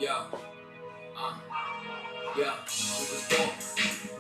Yeah, yeah,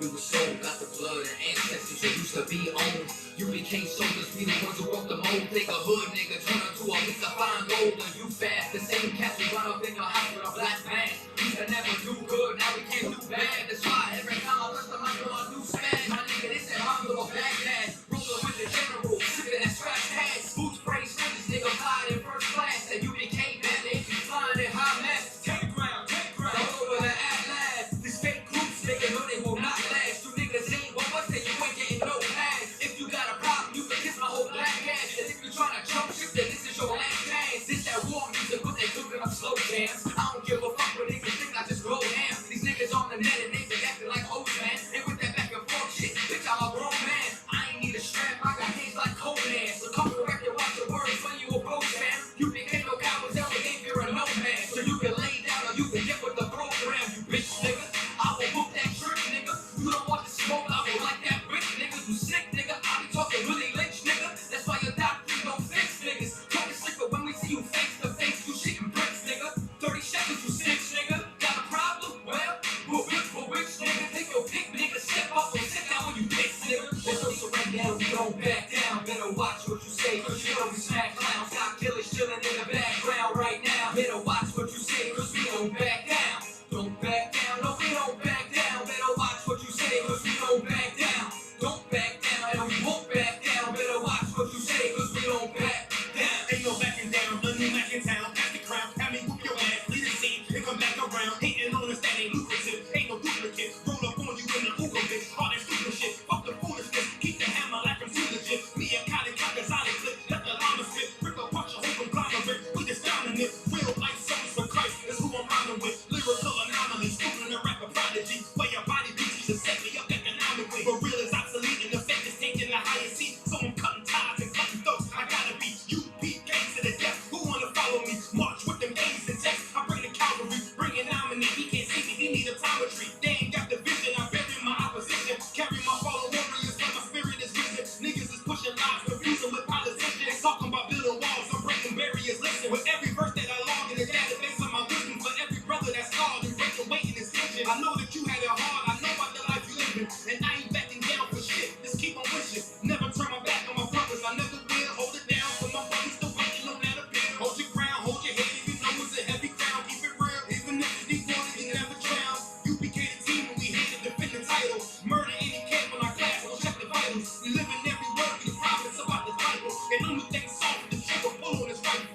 we was sold, got the blood and ancestors that used to be on. You became soldiers, we the ones who broke the mold. Take a hood nigga, turn her to a piece of fine gold. And you fast, the same cats who run up in your house with a black man. Used to never do good, now we can't do bad. That's why every time I touch the mic on a new smash. My nigga, they said I'm little Baghdad. Rolling with the general, sipping that scratch pad. Boots, sprays, fringes, nigga, flying in first class. And you became bad, they be flying in high mass. Take ground, all over the Atlas. These fake groups, nigga, know they will not last. You niggas ain't what was it, you ain't getting no pass. If you got a problem, you can kiss my whole black ass. And if you tryna jump ship, then this is your last chance. This that war music, but they cooking up slow jams. I don't give a fuck what niggas think, I just go ham. These niggas on the net and they be acting like hoes, man. And with that back and forth shit, bitch, I'm a grown man. I ain't need a strap, I got hands like Conan. So come correct and watch your words when you approach, man. You became no coward, tell me if you're a no man. So you can lay down or you can get with the program, you bitch nigga. I will whoop that trick, nigga. You don't want the smoke, I will like that bitch, nigga. You sick, nigga. I be talking Willie Lynch, nigga. That's why your doctors don't fix niggas. Talking slick, but when we see you face to face, you shitting bricks, nigga. 30 seconds, you snitch, nigga. Got a problem? Well, we'll bitch, nigga. Take your pick, nigga. Step up or sit down when you piss, nigga. Let's go surrender down, we don't back down. Better watch what you say, cause you know we smack clowns. Got killers chilling in the background right now. Better watch what you say, cause we don't back down. Don't back down, no, we don't back down. Better watch what you say, cause we don't back down. Don't back down, and we won't back down. Better watch what you say, cause we don't back down. Ain't no backing down, the new Mac in town. Pass the crown, have me whoop your ass. Lead the scene, and come back around. Hating on us, that ain't lucrative. Ain't no duplicate. Roll up on you in the Uber bitch. All that stupid shit, fuck the foolishness. Keep the hammer like I'm too legit. Me and Kylie cut the solid clip. Let the llama spit. Rip a punch, a whole conglomerate. We just dominant. Real life souls for Christ is who I'm rhyming with. Lyrical anomalies, fooling a rapper prodigy. Where your body beats, you should set me up economically. But real is obsolete and the fake is taking the highest seat. So I'm cutting ties and cutting throats. I gotta be UPK to the death. Who wanna follow me? March with them A's and text. I bring the cavalry, bring it nominate. He can't see me, he need optometry. They ain't got the vision, I bury my opposition. Carry my fallen warriors when my spirit is risen. Niggas is pushing lies, confusing with politicians. Talking about building walls, I'm breaking barriers. Listen, with every verse that I log in the database of my wisdom. For every brother that's scarred and breaking weight in his vision. I know that you had it hard, I know about the life you living. And I ain't backing down for shit, just keep on wishing. Never turn my back on my brothers, I never will. Hold it down for my brothers still waiting on that appeal. Hold your ground, hold your head, even though it's a heavy crown. Keep it real, even if it's deep water, you never drown. You became the team when we here to defend the title. Murder any camp in our class, go check the vitals. We live in every word, we prophets about the Bible. And only thing soft, the trigger pull on his rifle.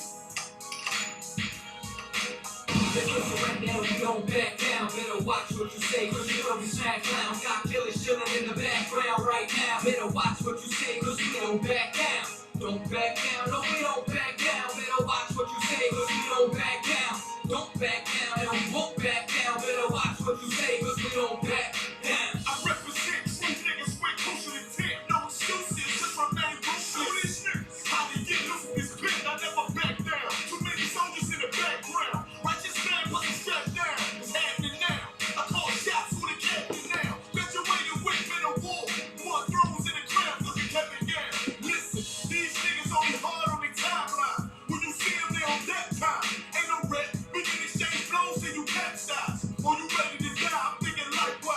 Let's go surrender down, we don't back down. Better watch what you say, cause you know we smack clowns. Got killers chilling in the background right now. Better watch what you say, cause we don't back down. Don't back down, no, we don't back down. Better watch what you say, cause we don't back down. Don't back down, and we won't back down. Better watch what you say, cause we don't back down. I represent true niggas with crucial intent. No excuses, just remain ruthless. These niggas, how they get loose is bent, I never back down. Too many soldiers in the background. Righteous man put the strap down. It's happening now. I call shots who the captain now. Graduated with men of war. More thrones in the crowd, looking Kevin down. Listen, these niggas only hard on their timeline. When you see them, they on that time. Ain't no red, we can exchange blows till you capsize. Or you ready to die, I'm thinking like what?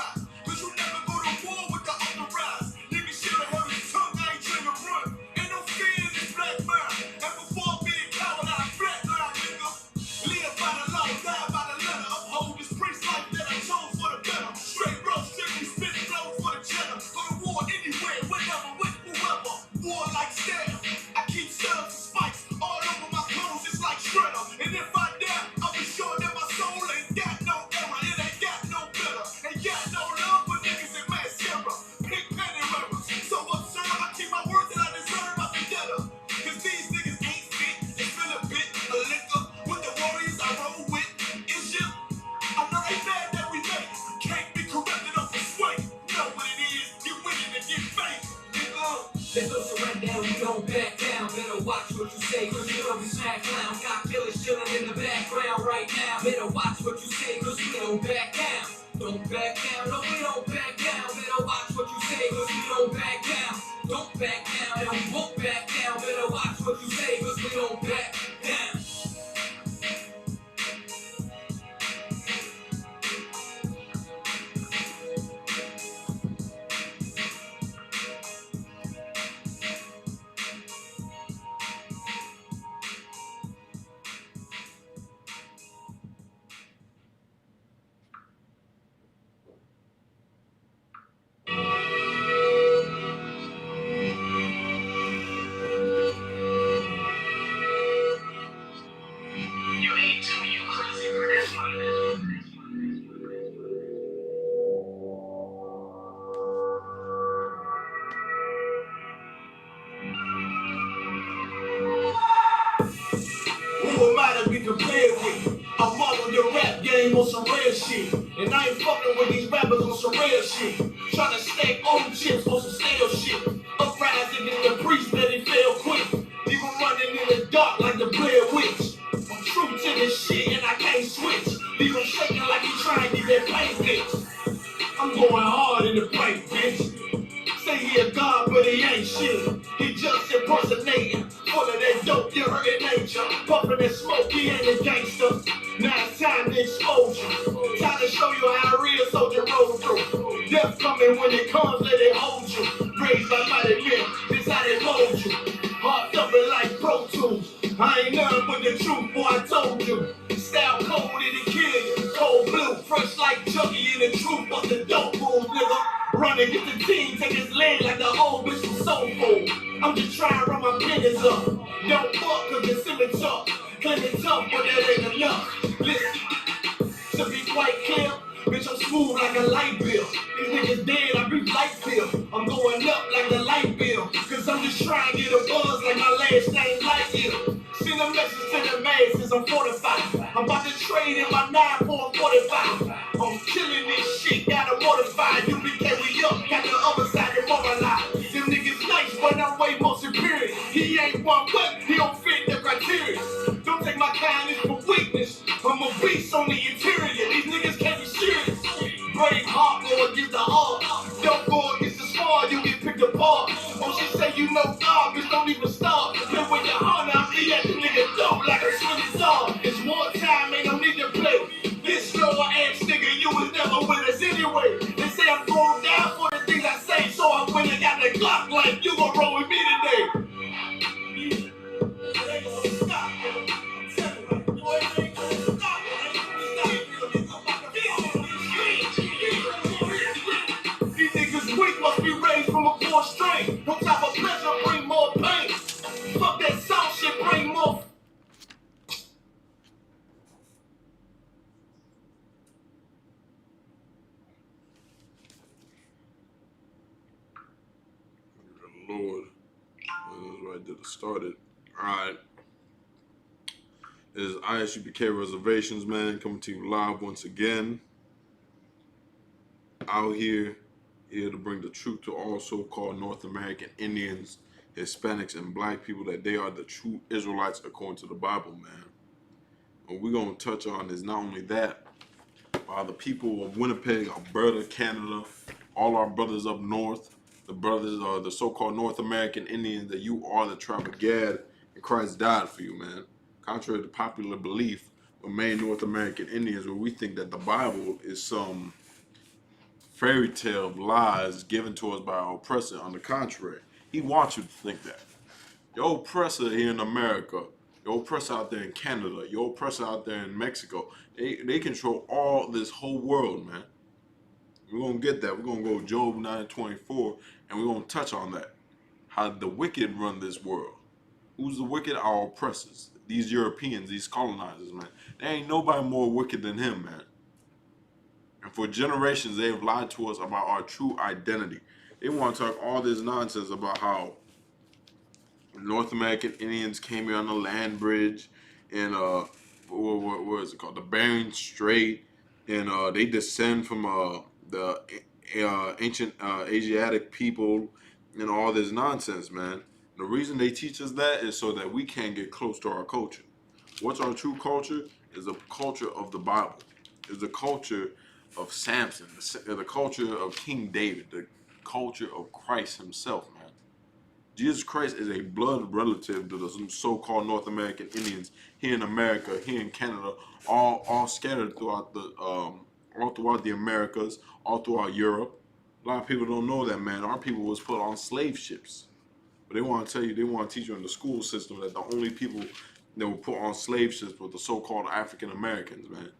down, no we don't back down. Better watch what you say, cause we don't back down. Don't back down, and we won't back down. Better watch what you say, cause we don't back down. Who am I to be compared with? I'm all on your rap game on some real shit. And I ain't fucking with these rappers on some real shit. Tryna stack old chips on some stale shit. Uprising in the priest that he fell quick. Even running in the dark like the Blair Witch. I'm true to this shit and I can't switch. Leave him shaking like he trying to get that paint fix. I'm going hard in the paint, bitch. Say he a god, but he ain't shit. He just impersonating. Full of that dope, you hurt in nature. Puffin' that smoke, he ain't a gangster. Now it's time to expose you. Time to show you how a real soldier roll through. Death coming when it comes, let it hold you. Raised by mighty men, this how they mold you. Heart thumping like Pro Tools. I ain't nothing but the truth, boy, I told you. Style cold, it'll kill you. Cold blue, fresh like Chucky in the truth. What's the dope move, nigga? Run and get the team, take his leg like the old bitch from Soul Food. I'm just trying to run my business up. Don't fuck cause it's in the top. Claim it tough, but that ain't enough. Listen, to be quite clear, bitch, I'm smooth like a light bill. These niggas dead, I breathe light pill. I'm going up like the light bill. Cause I'm just trying to get a buzz like my last name Lightyear. Send a message to the masses, I'm fortified. I'm about to trade in my 9 for a 45. I'm killing this shit, gotta mortify. You be carry up, got the other side demoralized. Them niggas nice, but I'm way more superior. He ain't one what, he don't fit the criteria. Don't take my kindness for weakness. I'm a beast on the interior. These niggas can't be serious. Brave heart, go against the heart. Don't go against the squad, you get picked apart. Oh, she say you know God, bitch, don't even start. Live with your heart, I'll be at the nigga dope like a swinging song. It's one time, ain't no need to play. This slow ass nigga, you was never with us anyway. They say I'm going down for the things I say, so I went and got the Glock like you gon' roll with me today. These niggas weak, must be raised from a poor strain. No type of pleasure bring more pain. Fuck that soft shit, bring more. Lord, that's right there to start it. All right, it is ISUPK Reservations, man, coming to you live once again. Out here to bring the truth to all so-called North American Indians, Hispanics, and Black people that they are the true Israelites according to the Bible, man. What we're gonna touch on is not only that, the people of Winnipeg, Alberta, Canada, all our brothers up north. The brothers are the so-called North American Indians, that you are the tribe of Gad, and Christ died for you, man. Contrary to popular belief, we're made North American Indians, where we think that the Bible is some fairy tale of lies given to us by our oppressor. On the contrary, he wants you to think that. Your oppressor here in America, your oppressor out there in Canada, your oppressor out there in Mexico, they control all this whole world, man. We're going to get that. We're going to go Job 9:24, and we're going to touch on that. How the wicked run this world. Who's the wicked? Our oppressors. These Europeans, these colonizers, man. There ain't nobody more wicked than him, man. And for generations, they have lied to us about our true identity. They want to talk all this nonsense about how North American Indians came here on the land bridge and what is it called? The Bering Strait, and they descend from the ancient Asiatic people and all this nonsense, man. The reason they teach us that is so that we can get close to our culture. What's our true culture? Is the culture of the Bible. Is the culture of Samson, the culture of King David, the culture of Christ himself, man. Jesus Christ is a blood relative to the so-called North American Indians here in America, here in Canada, all scattered throughout the all throughout the Americas, all throughout Europe. A lot of people don't know that, man. Our people was put on slave ships, but they want to tell you, they want to teach you in the school system that the only people that were put on slave ships were the so-called African Americans, man.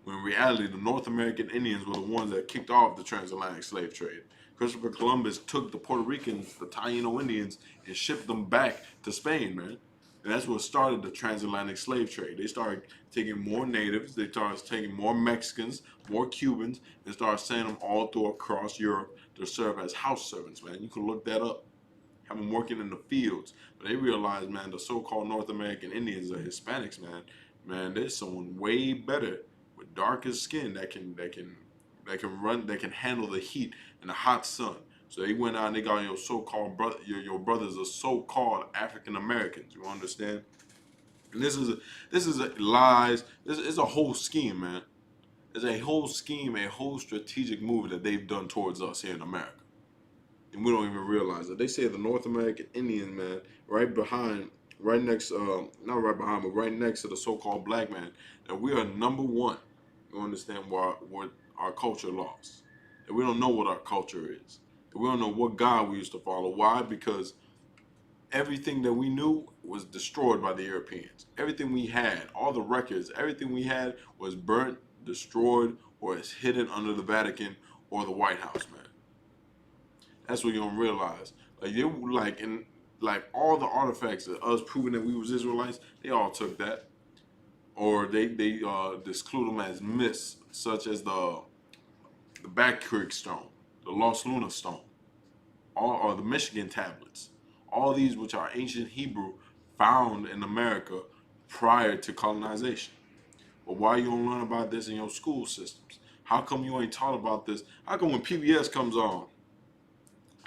When in reality, the North American Indians were the ones that kicked off the transatlantic slave trade. Christopher Columbus took the Puerto Ricans, the Taino Indians, and shipped them back to Spain, man. And that's what started the transatlantic slave trade. They started taking more natives, they started taking more Mexicans, more Cubans, and started sending them all through across Europe to serve as house servants, man. You can look that up. Have them working in the fields. But they realized, man, the so-called North American Indians, the Hispanics, man, there's someone way better with darker skin that can handle the heat and the hot sun. So they went out and they got your so-called brother, your brothers are so-called African Americans. You understand? And this is a lies. This is a whole scheme, man. It's a whole scheme, a whole strategic move that they've done towards us here in America, and we don't even realize it. They say the North American Indian, man, right next, not right behind, but right next to the so-called black man, that we are number one. You understand what our culture lost? That we don't know what our culture is. That we don't know what God we used to follow. Why? Because everything that we knew was destroyed by the Europeans. Everything we had, all the records, everything we had was burnt, destroyed, or is hidden under the Vatican or the White House, man. That's what you don't realize. Like all the artifacts of us proving that we was Israelites, they all took that, or they disclude them as myths, such as the Back Creek Stone, the Lost Luna Stone, or the Michigan tablets. All these, which are ancient Hebrew, found in America prior to colonization. But why you don't learn about this in your school systems? How come you ain't taught about this? How come when PBS comes on,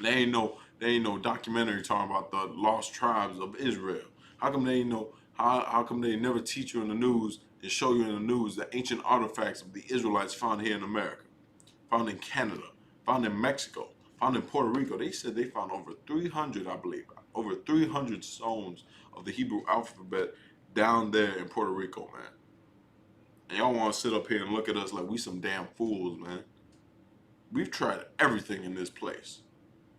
there ain't no documentary talking about the lost tribes of Israel? How come they ain't know? How come they never teach you in the news and show you in the news the ancient artifacts of the Israelites found here in America, found in Canada, found in Mexico, found in Puerto Rico? They said they found over 300, I believe, over 300 stones of the Hebrew alphabet down there in Puerto Rico, man. And y'all want to sit up here and look at us like we some damn fools, man. We've tried everything in this place.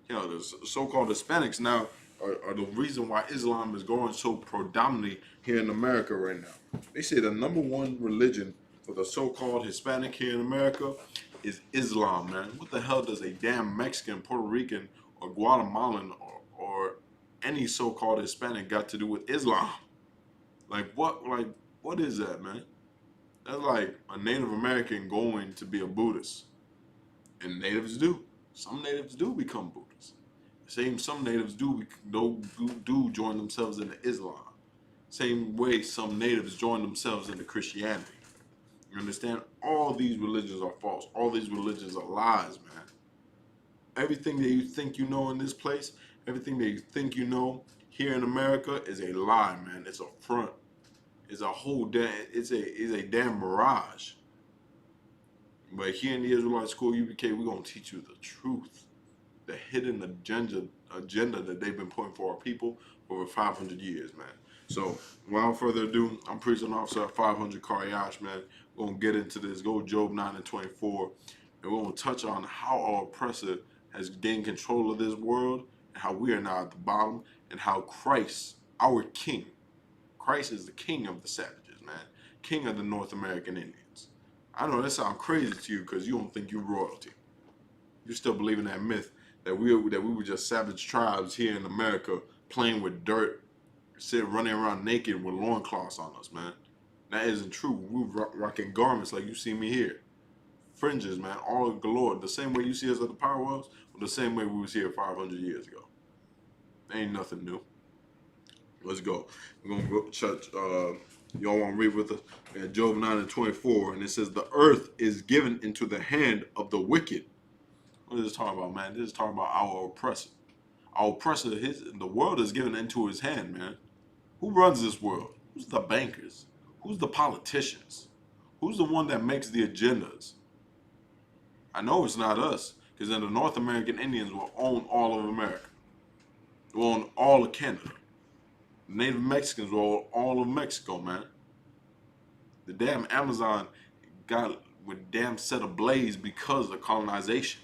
You know, the so-called Hispanics now are the reason why Islam is growing so predominantly here in America right now. They say the number one religion for the so-called Hispanic here in America is Islam, man. What the hell does a damn Mexican, Puerto Rican, or Guatemalan or any so-called Hispanic got to do with Islam? Like what is that, man? That's like a Native American going to be a Buddhist. And natives do. Some natives do become Buddhists. Some natives do join themselves into Islam. Same way some natives join themselves into Christianity. You understand? All these religions are false. All these religions are lies, man. Everything that you think you know in this place, everything that you think you know here in America is a lie, man. It's a front. It's a damn mirage. But here in the Israelite School UBK, we're gonna teach you the truth, the hidden agenda that they've been putting for our people for over 500 years, man. So without further ado, I'm preaching officer 500 Karyash, man. We're gonna get into this. Go Job 9:24, and we're gonna touch on how our oppressor has gained control of this world, and how we are now at the bottom, and how Christ, our King, Christ is the King of the savages, man. King of the North American Indians. I know that sounds crazy to you because you don't think you're royalty. You still believe in that myth that we were just savage tribes here in America playing with dirt, running around naked with loincloths on us, man. That isn't true. We're rocking garments like you see me here. Fringes, man, all galore. The same way you see us at the Power Wells, or the same way we was here 500 years ago. Ain't nothing new. Let's go. We're going to go church. Y'all want to read with us? We got Job 9:24, and it says, the earth is given into the hand of the wicked. What is this talking about, man? This is talking about our oppressor. Our oppressor, the world is given into his hand, man. Who runs this world? Who's the bankers? Who's the politicians? Who's the one that makes the agendas? I know it's not us, because then the North American Indians will own all of America. They will own all of Canada. The Native Mexicans will own all of Mexico, man. The damn Amazon got with damn set ablaze because of colonization.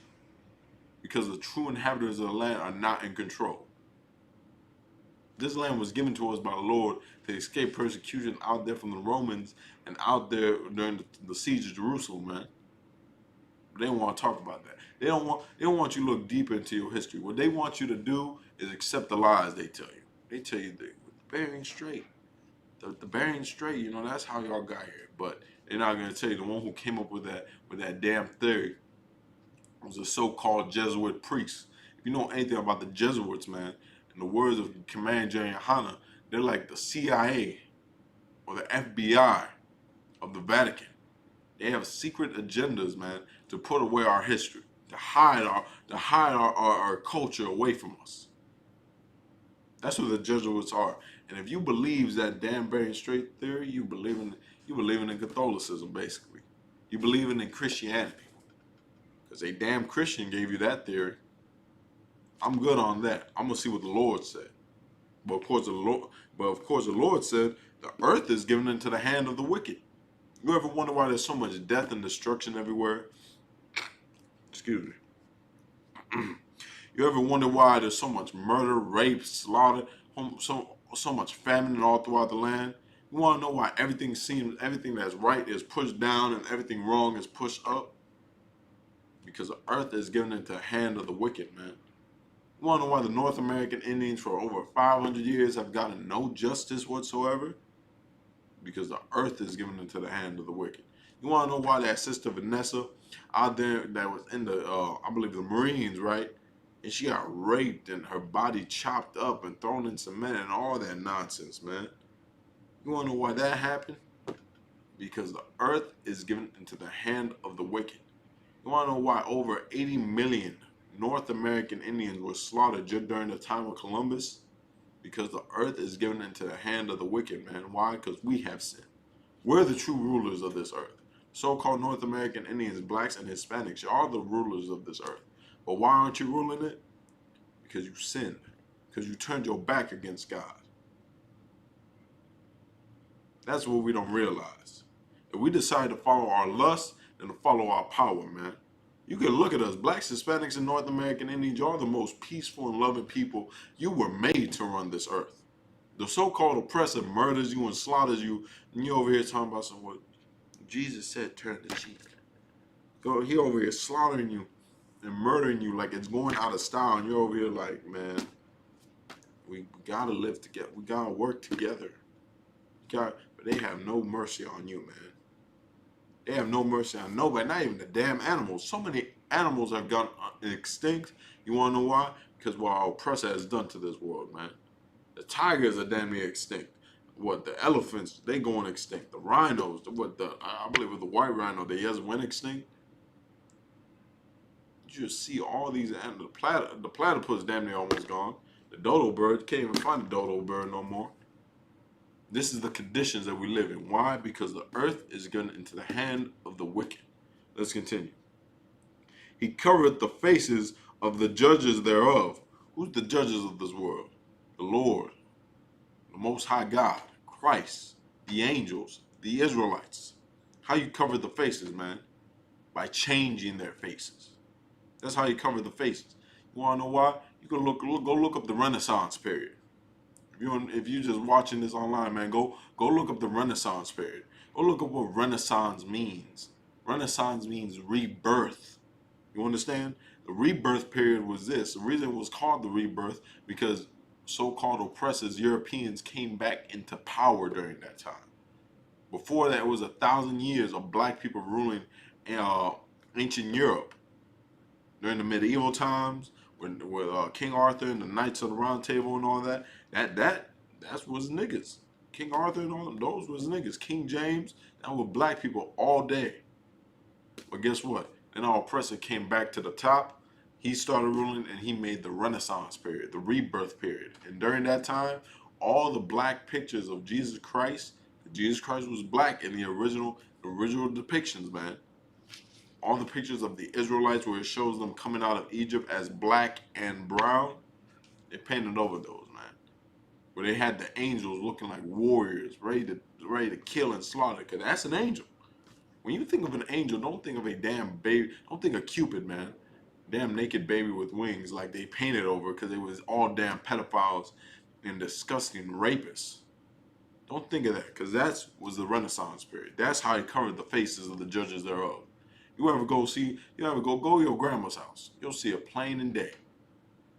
Because the true inhabitants of the land are not in control. This land was given to us by the Lord to escape persecution out there from the Romans and out there during the siege of Jerusalem, man. They don't want to talk about that. They don't want you to look deep into your history. What they want you to do is accept the lies they tell you. They tell you the Bering Strait. The Bering Strait, you know, that's how y'all got here. But they're not gonna tell you the one who came up with that damn theory was a so-called Jesuit priest. If you know anything about the Jesuits, man, in the words of Command General Hanna, they're like the CIA or the FBI of the Vatican. They have secret agendas, man, to put away our history, to hide our culture away from us. That's what the Jesuits are. And if you believe that damn Bering Strait theory, you believe in Catholicism, basically. You believe in Christianity. Because a damn Christian gave you that theory. I'm good on that. I'm gonna see what the Lord said. But of course the Lord said the earth is given into the hand of the wicked. You ever wonder why there's so much death and destruction everywhere? Excuse me. You ever wonder why there's so much murder, rape, slaughter, so much famine all throughout the land? You want to know why everything that's right is pushed down and everything wrong is pushed up? Because the earth is given into the hand of the wicked, man. You want to know why the North American Indians for over 500 years have gotten no justice whatsoever? Because the earth is given into the hand of the wicked. You want to know why that sister Vanessa out there that was in the, I believe the Marines, right? And she got raped and her body chopped up and thrown in cement and all that nonsense, man. You want to know why that happened? Because the earth is given into the hand of the wicked. You want to know why over 80 million North American Indians were slaughtered just during the time of Columbus? Because the earth is given into the hand of the wicked, man. Why? Because we have sinned. We're the true rulers of this earth. So-called North American Indians, blacks, and Hispanics, y'all are the rulers of this earth. But why aren't you ruling it? Because you sinned. Because you turned your back against God. That's what we don't realize. If we decide to follow our lust, then to follow our power, man. You can look at us, blacks, Hispanics, and North American Indians. Y'all are the most peaceful and loving people. You were made to run this earth. The so-called oppressor murders you and slaughters you, and you over here talking about some what Jesus said, turn the cheek. He over here slaughtering you and murdering you like it's going out of style, and you're over here like, man, we gotta live together. We gotta work together. But they have no mercy on you, man. They have no mercy on nobody, not even the damn animals. So many animals have gone extinct. You want to know why? Because what our oppressor has done to this world, man. The tigers are damn near extinct. What, the elephants, they going extinct. The rhinos, I believe with the white rhino, they just went extinct. You just see all these animals. The platypus damn near almost gone. The dodo bird, can't even find the dodo bird no more. This is the conditions that we live in. Why? Because the earth is given into the hand of the wicked. Let's continue. He covereth the faces of the judges thereof. Who's the judges of this world? The Lord, the Most High God, Christ, the angels, the Israelites. How you cover the faces, man? By changing their faces. That's how you cover the faces. You want to know why? You can go look up the Renaissance period. If you're just watching this online, man, go look up the Renaissance period. Go look up what Renaissance means. Renaissance means rebirth. You understand? The rebirth period was this. The reason it was called the rebirth because so-called oppressors, Europeans, came back into power during that time. Before that, it was 1,000 years of black people ruling ancient Europe. During the medieval times, with King Arthur and the Knights of the Round Table and all that, that was niggas. King Arthur and all them, those was niggas. King James, that was black people all day. But guess what? Then our oppressor came back to the top. He started ruling and he made the Renaissance period, the rebirth period. And during that time, all the black pictures of Jesus Christ was black in the original depictions, man. all the pictures of the Israelites where it shows them coming out of Egypt as black and brown, they painted over those, man. Where they had the angels looking like warriors, ready to kill and slaughter, because that's an angel. When you think of an angel, don't think of a damn baby. Don't think of Cupid, man. Damn naked baby with wings like they painted over because it was all damn pedophiles and disgusting rapists. Don't think of that, because that was the Renaissance period. That's how he covered the faces of the judges thereof. You ever go to your grandma's house, you'll see it plain in day.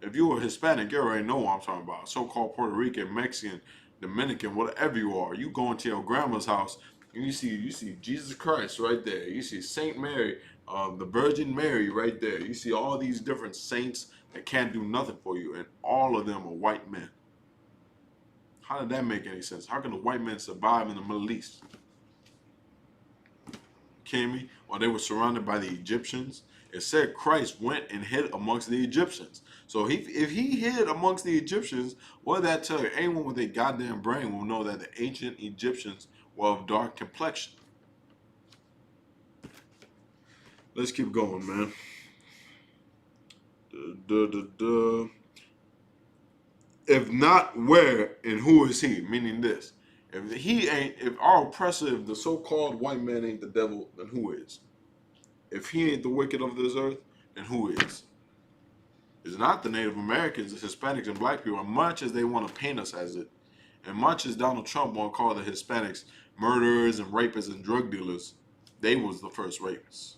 If you were Hispanic, you already know what I'm talking about. So-called Puerto Rican, Mexican, Dominican, whatever you are. You go into your grandma's house and you see Jesus Christ right there. You see Saint Mary, the Virgin Mary right there. You see all these different saints that can't do nothing for you, and all of them are white men. How did that make any sense? How can the white men survive in the Middle East? Kidding me? While they were surrounded by the Egyptians, it said Christ went and hid amongst the Egyptians. So if he hid amongst the Egyptians, what did that tell you? Anyone with a goddamn brain will know that the ancient Egyptians were of dark complexion. Let's keep going, man. If not, where and who is he? Meaning this. If our oppressor, if the so-called white man ain't the devil, then who is? If he ain't the wicked of this earth, then who is? It's not the Native Americans, the Hispanics, and black people, as much as they want to paint us as it, and much as Donald Trump want to call the Hispanics murderers and rapists and drug dealers. They was the first rapists.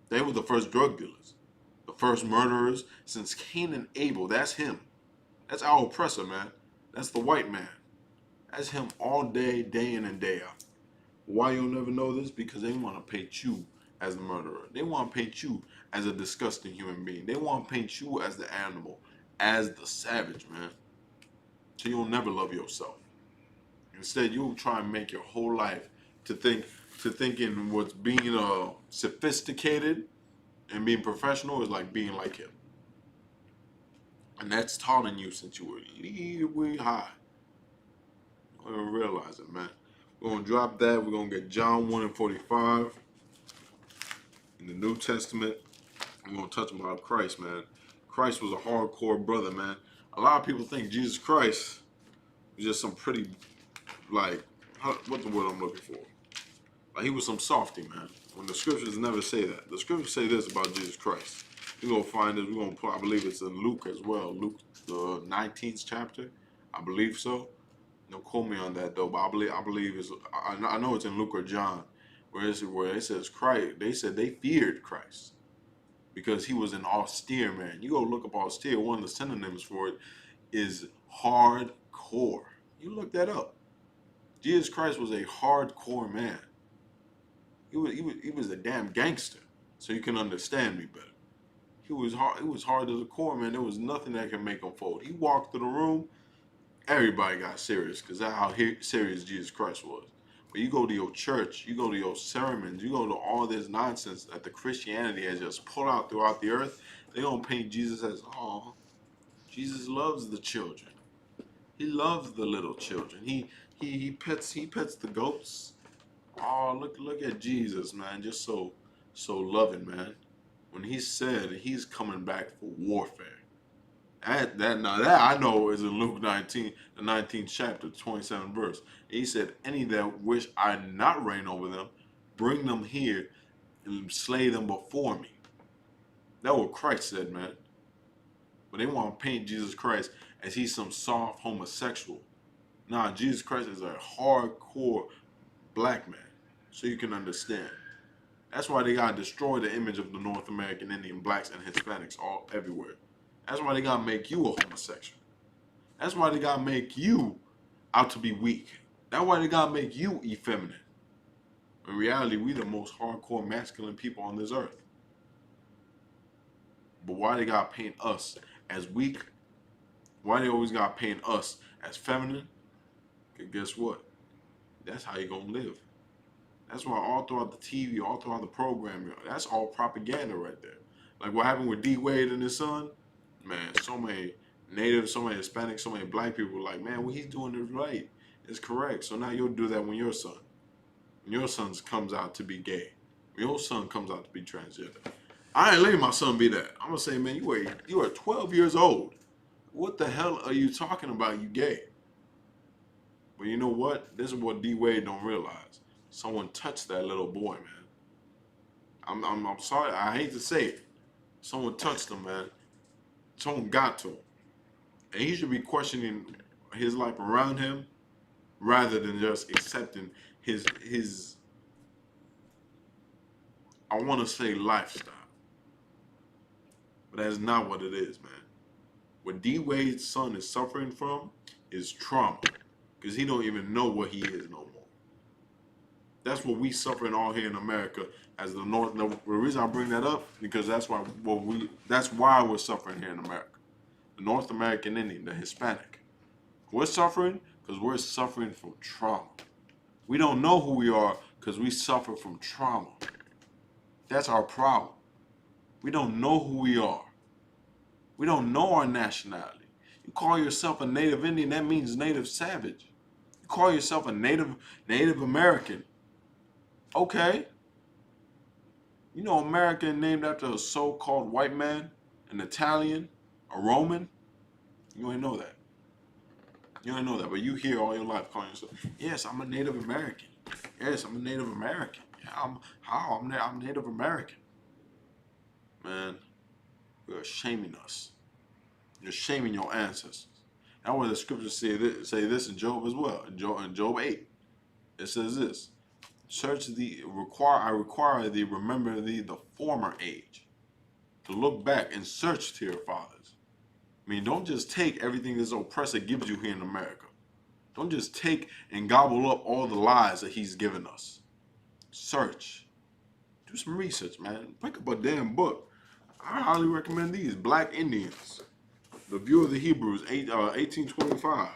They were the first drug dealers. The first murderers since Cain and Abel. That's him. That's our oppressor, man. That's the white man. That's him all day, day in and day out. Why you'll never know this? Because they want to paint you as the murderer. They want to paint you as a disgusting human being. They want to paint you as the animal, as the savage, man. So you'll never love yourself. Instead, you'll try and make your whole life to thinking what's being sophisticated and being professional is like being like him. And that's taught in you since you were way high. I don't realize it, man. We're going to drop that. We're going to get John 1:45 in the New Testament. We're going to touch about Christ, man. Christ was a hardcore brother, man. A lot of people think Jesus Christ was just some pretty, like, what's the word I'm looking for? Like, he was some softy, man. When the scriptures never say that. The scriptures say this about Jesus Christ. We're going to find it. We're going to put, I believe it's in Luke as well. Luke, the 19th chapter. I believe so. Don't quote me on that, though. But I believe it's, I know it's in Luke or John. Where it says Christ. They said they feared Christ. Because he was an austere man. You go look up austere. One of the synonyms for it is hardcore. You look that up. Jesus Christ was a hardcore man. He was a damn gangster. So you can understand me better. He was hard to the core, man. There was nothing that could make him fold. He walked through the room, everybody got serious, because that's how serious Jesus Christ was. But you go to your church, you go to your sermons, you go to all this nonsense that the Christianity has just pulled out throughout the earth, they don't paint Jesus as, oh, Jesus loves the children. He loves the little children. He pets the goats. Oh, look at Jesus, man. Just so loving, man. When he said he's coming back for warfare. That I know is in Luke 19, the 19th chapter, 27th verse. He said, any that wish I not reign over them, bring them here and slay them before me. That's what Christ said, man. But they want to paint Jesus Christ as he's some soft homosexual. Nah, Jesus Christ is a hardcore black man. So you can understand. That's why they gotta destroy the image of the North American Indian blacks and Hispanics all everywhere. That's why they gotta make you a homosexual. That's why they gotta make you out to be weak. That's why they gotta make you effeminate. In reality, we the most hardcore masculine people on this earth. But why they gotta paint us as weak? Why they always gotta paint us as feminine? Because guess what? That's how you gonna live. That's why all throughout the TV, all throughout the program, that's all propaganda right there. Like what happened with D. Wade and his son, man, so many natives, so many Hispanics, so many black people were like, man, what he's doing is right. It's correct. So now you'll do that when your son comes out to be gay. when your son comes out to be transgender. I ain't letting my son be that. I'm gonna say, man, you are 12 years old. What the hell are you talking about? You gay. But you know what? This is what D Wade don't realize. Someone touched that little boy, man. I'm sorry. I hate to say it. Someone touched him, man. Someone got to him, and he should be questioning his life around him rather than just accepting his. I want to say lifestyle, but that's not what it is, man. What D Wade's son is suffering from is trauma, because he don't even know what he is no more. That's what we suffering all here in America as the North. The reason I bring that up because that's why we're suffering here in America. The North American Indian, the Hispanic. We're suffering because we're suffering from trauma. We don't know who we are because we suffer from trauma. That's our problem. We don't know who we are. We don't know our nationality. You call yourself a Native Indian, that means Native Savage. You call yourself a Native American. Okay. You know America named after a so-called white man, an Italian, a Roman? You ain't know that. You ain't know that, but you hear all your life calling yourself, yes, I'm a Native American. Yes, I'm a Native American. Yeah, I'm Native American. Man, you're shaming us. You're shaming your ancestors. That's why the scriptures say this in Job as well. In Job 8, it says this. I require thee, remember thee the former age, to look back and search to your fathers. I mean, don't just take everything this oppressor gives you here in America. Don't just take and gobble up all the lies that he's given us. Search. Do some research, man. Pick up a damn book. I highly recommend these. Black Indians. The View of the Hebrews, 1825.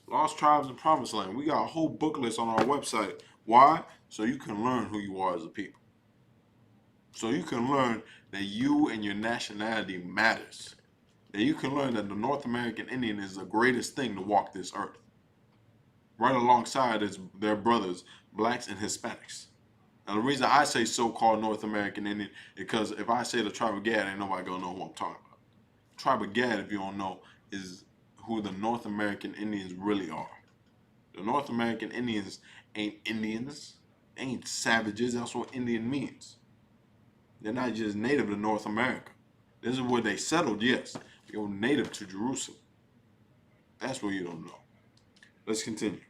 Lost Tribes and Promised Land. We got a whole book list on our website. Why? So you can learn who you are as a people. So you can learn that you and your nationality matters. That you can learn that the North American Indian is the greatest thing to walk this earth. Right alongside their brothers, blacks and Hispanics. Now the reason I say so-called North American Indian is because if I say the tribe of Gad, ain't nobody gonna know who I'm talking about. Tribe of Gad, if you don't know, is who the North American Indians really are. The North American Indians ain't Indians, ain't savages. That's what Indian means. They're not just native to North America. This is where they settled, yes. You're native to Jerusalem. That's what you don't know. Let's continue.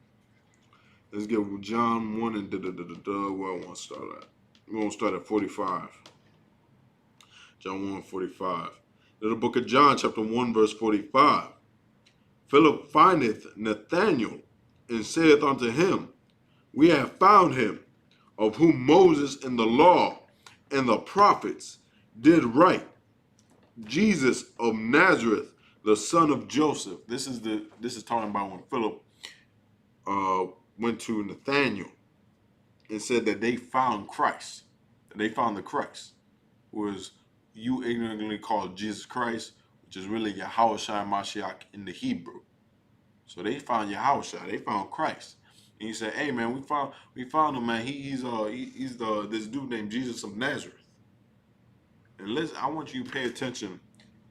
Let's get John 1 and where I want to start at. We're going to start at 45. John 1, 45. The book of John, chapter 1, verse 45. Philip findeth Nathanael, and saith unto him, we have found him, of whom Moses in the law and the prophets did write, Jesus of Nazareth, the son of Joseph. This is talking about when Philip went to Nathanael and said that they found Christ. That they found the Christ, who is you ignorantly called Jesus Christ, which is really Yahushua Mashiach in the Hebrew. So they found Yahushua, they found Christ. And he said, hey man, we found him, man. He's this dude named Jesus of Nazareth. And listen, I want you to pay attention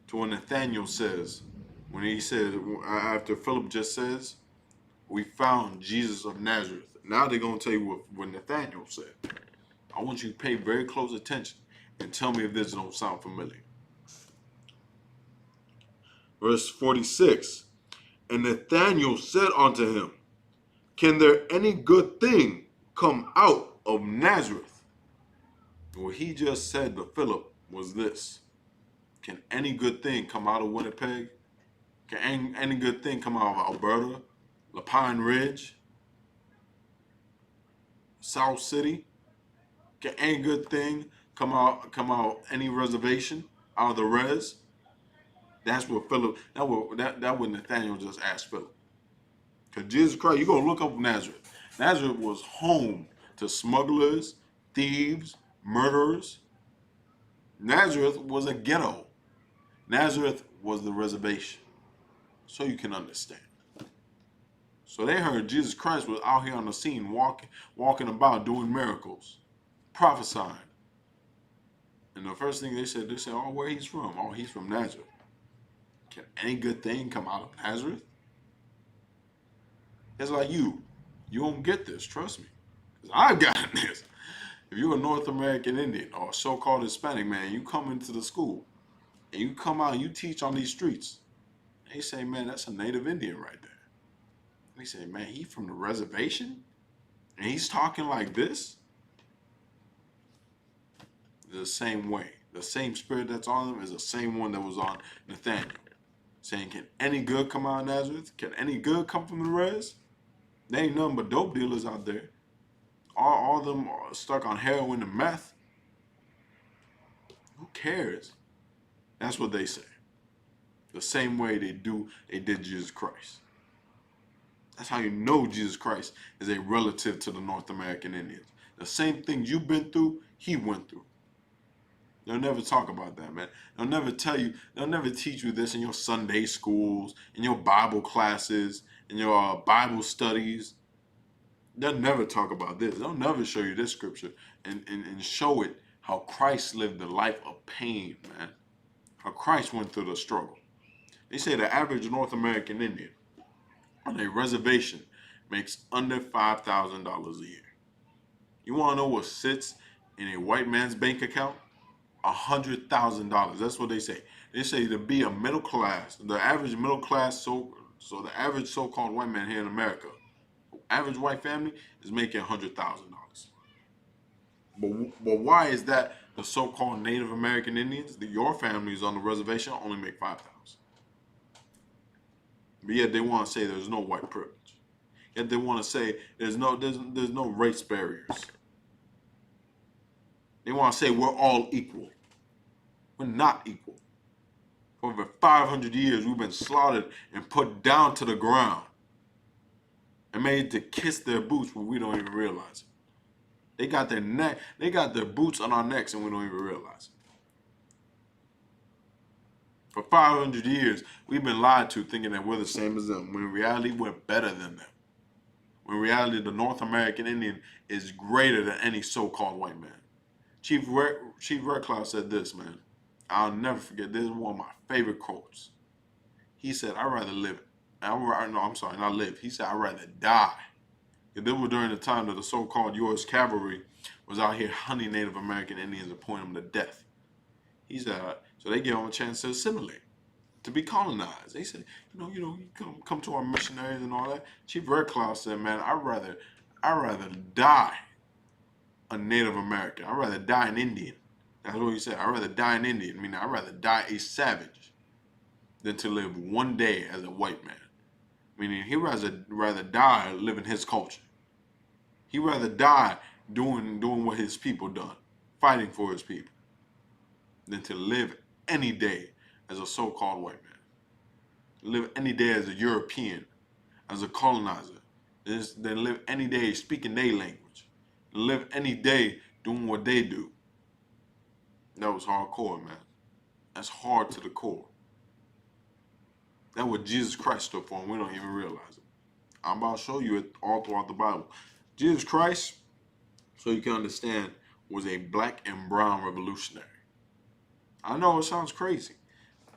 to what Nathanael says. When he says, after Philip just says, we found Jesus of Nazareth. Now they're going to tell you what Nathanael said. I want you to pay very close attention and tell me if this don't sound familiar. Verse 46. And Nathanael said unto him, can there any good thing come out of Nazareth? What he just said to Philip was this. Can any good thing come out of Winnipeg? Can any good thing come out of Alberta, Pine Ridge, South City? Can any good thing come out any reservation out of the res? That's what Philip. That what Nathanael just asked Philip. Because Jesus Christ, you're gonna look up Nazareth. Nazareth was home to smugglers, thieves, murderers. Nazareth was a ghetto. Nazareth was the reservation. So you can understand. So they heard Jesus Christ was out here on the scene, walking about, doing miracles. prophesying. And the first thing they said, oh, where he's from? Oh, he's from Nazareth. Can any good thing come out of Nazareth? It's like you don't get this, trust me. Because I've gotten this. If you're a North American Indian or a so-called Hispanic man, you come into the school and you come out and you teach on these streets. They say, man, that's a native Indian right there. They say, man, he from the reservation? And he's talking like this? The same way. The same spirit that's on him is the same one that was on Nathaniel. Saying, can any good come out of Nazareth? Can any good come from the res? There ain't nothing but dope dealers out there. All of them are stuck on heroin and meth. Who cares? That's what they say. The same way they did Jesus Christ. That's how you know Jesus Christ is a relative to the North American Indians. The same things you've been through, he went through. They'll never talk about that, man. They'll never teach you this in your Sunday schools, in your Bible classes, in your Bible studies. They'll never talk about this. They'll never show you this scripture and show it how Christ lived the life of pain, man. How Christ went through the struggle. They say the average North American Indian on a reservation makes under $5,000 a year. You want to know what sits in a white man's bank account? $100,000. That's what they say. They say to be a middle class, the average middle class, so the average so-called white man here in America, average white family is making $100,000. But why is that the so-called Native American Indians, your families on the reservation, only make $5,000? But yet they want to say there's no white privilege. Yet they want to say there's no race barriers. They want to say we're all equal. We're not equal. For over 500 years, we've been slaughtered and put down to the ground and made to kiss their boots when we don't even realize it. They got their boots on our necks and we don't even realize it. For 500 years, we've been lied to thinking that we're the same as them, when in reality, we're better than them. When in reality, the North American Indian is greater than any so-called white man. Chief Red Cloud said this, man. I'll never forget. This is one of my favorite quotes. He said, I'd rather live. Not live. He said, I'd rather die. And this was during the time that the so-called U.S. cavalry was out here hunting Native American Indians and pointing them to death. He said, so they gave them a chance to assimilate, to be colonized. They said, you come to our missionaries and all that. Chief Red Cloud said, man, I'd rather die a Native American. I'd rather die an Indian. That's what he said. I'd rather die an Indian. Meaning I'd rather die a savage than to live one day as a white man. Meaning he'd rather die living his culture. He'd rather die doing what his people done, fighting for his people, than to live any day as a so-called white man. Live any day as a European, as a colonizer. Then live any day speaking their language. Live any day doing what they do. That was hardcore, man. That's hard to the core. That's what Jesus Christ stood for, and we don't even realize it. I'm about to show you it all throughout the Bible. Jesus Christ, so you can understand, was a black and brown revolutionary. I know it sounds crazy,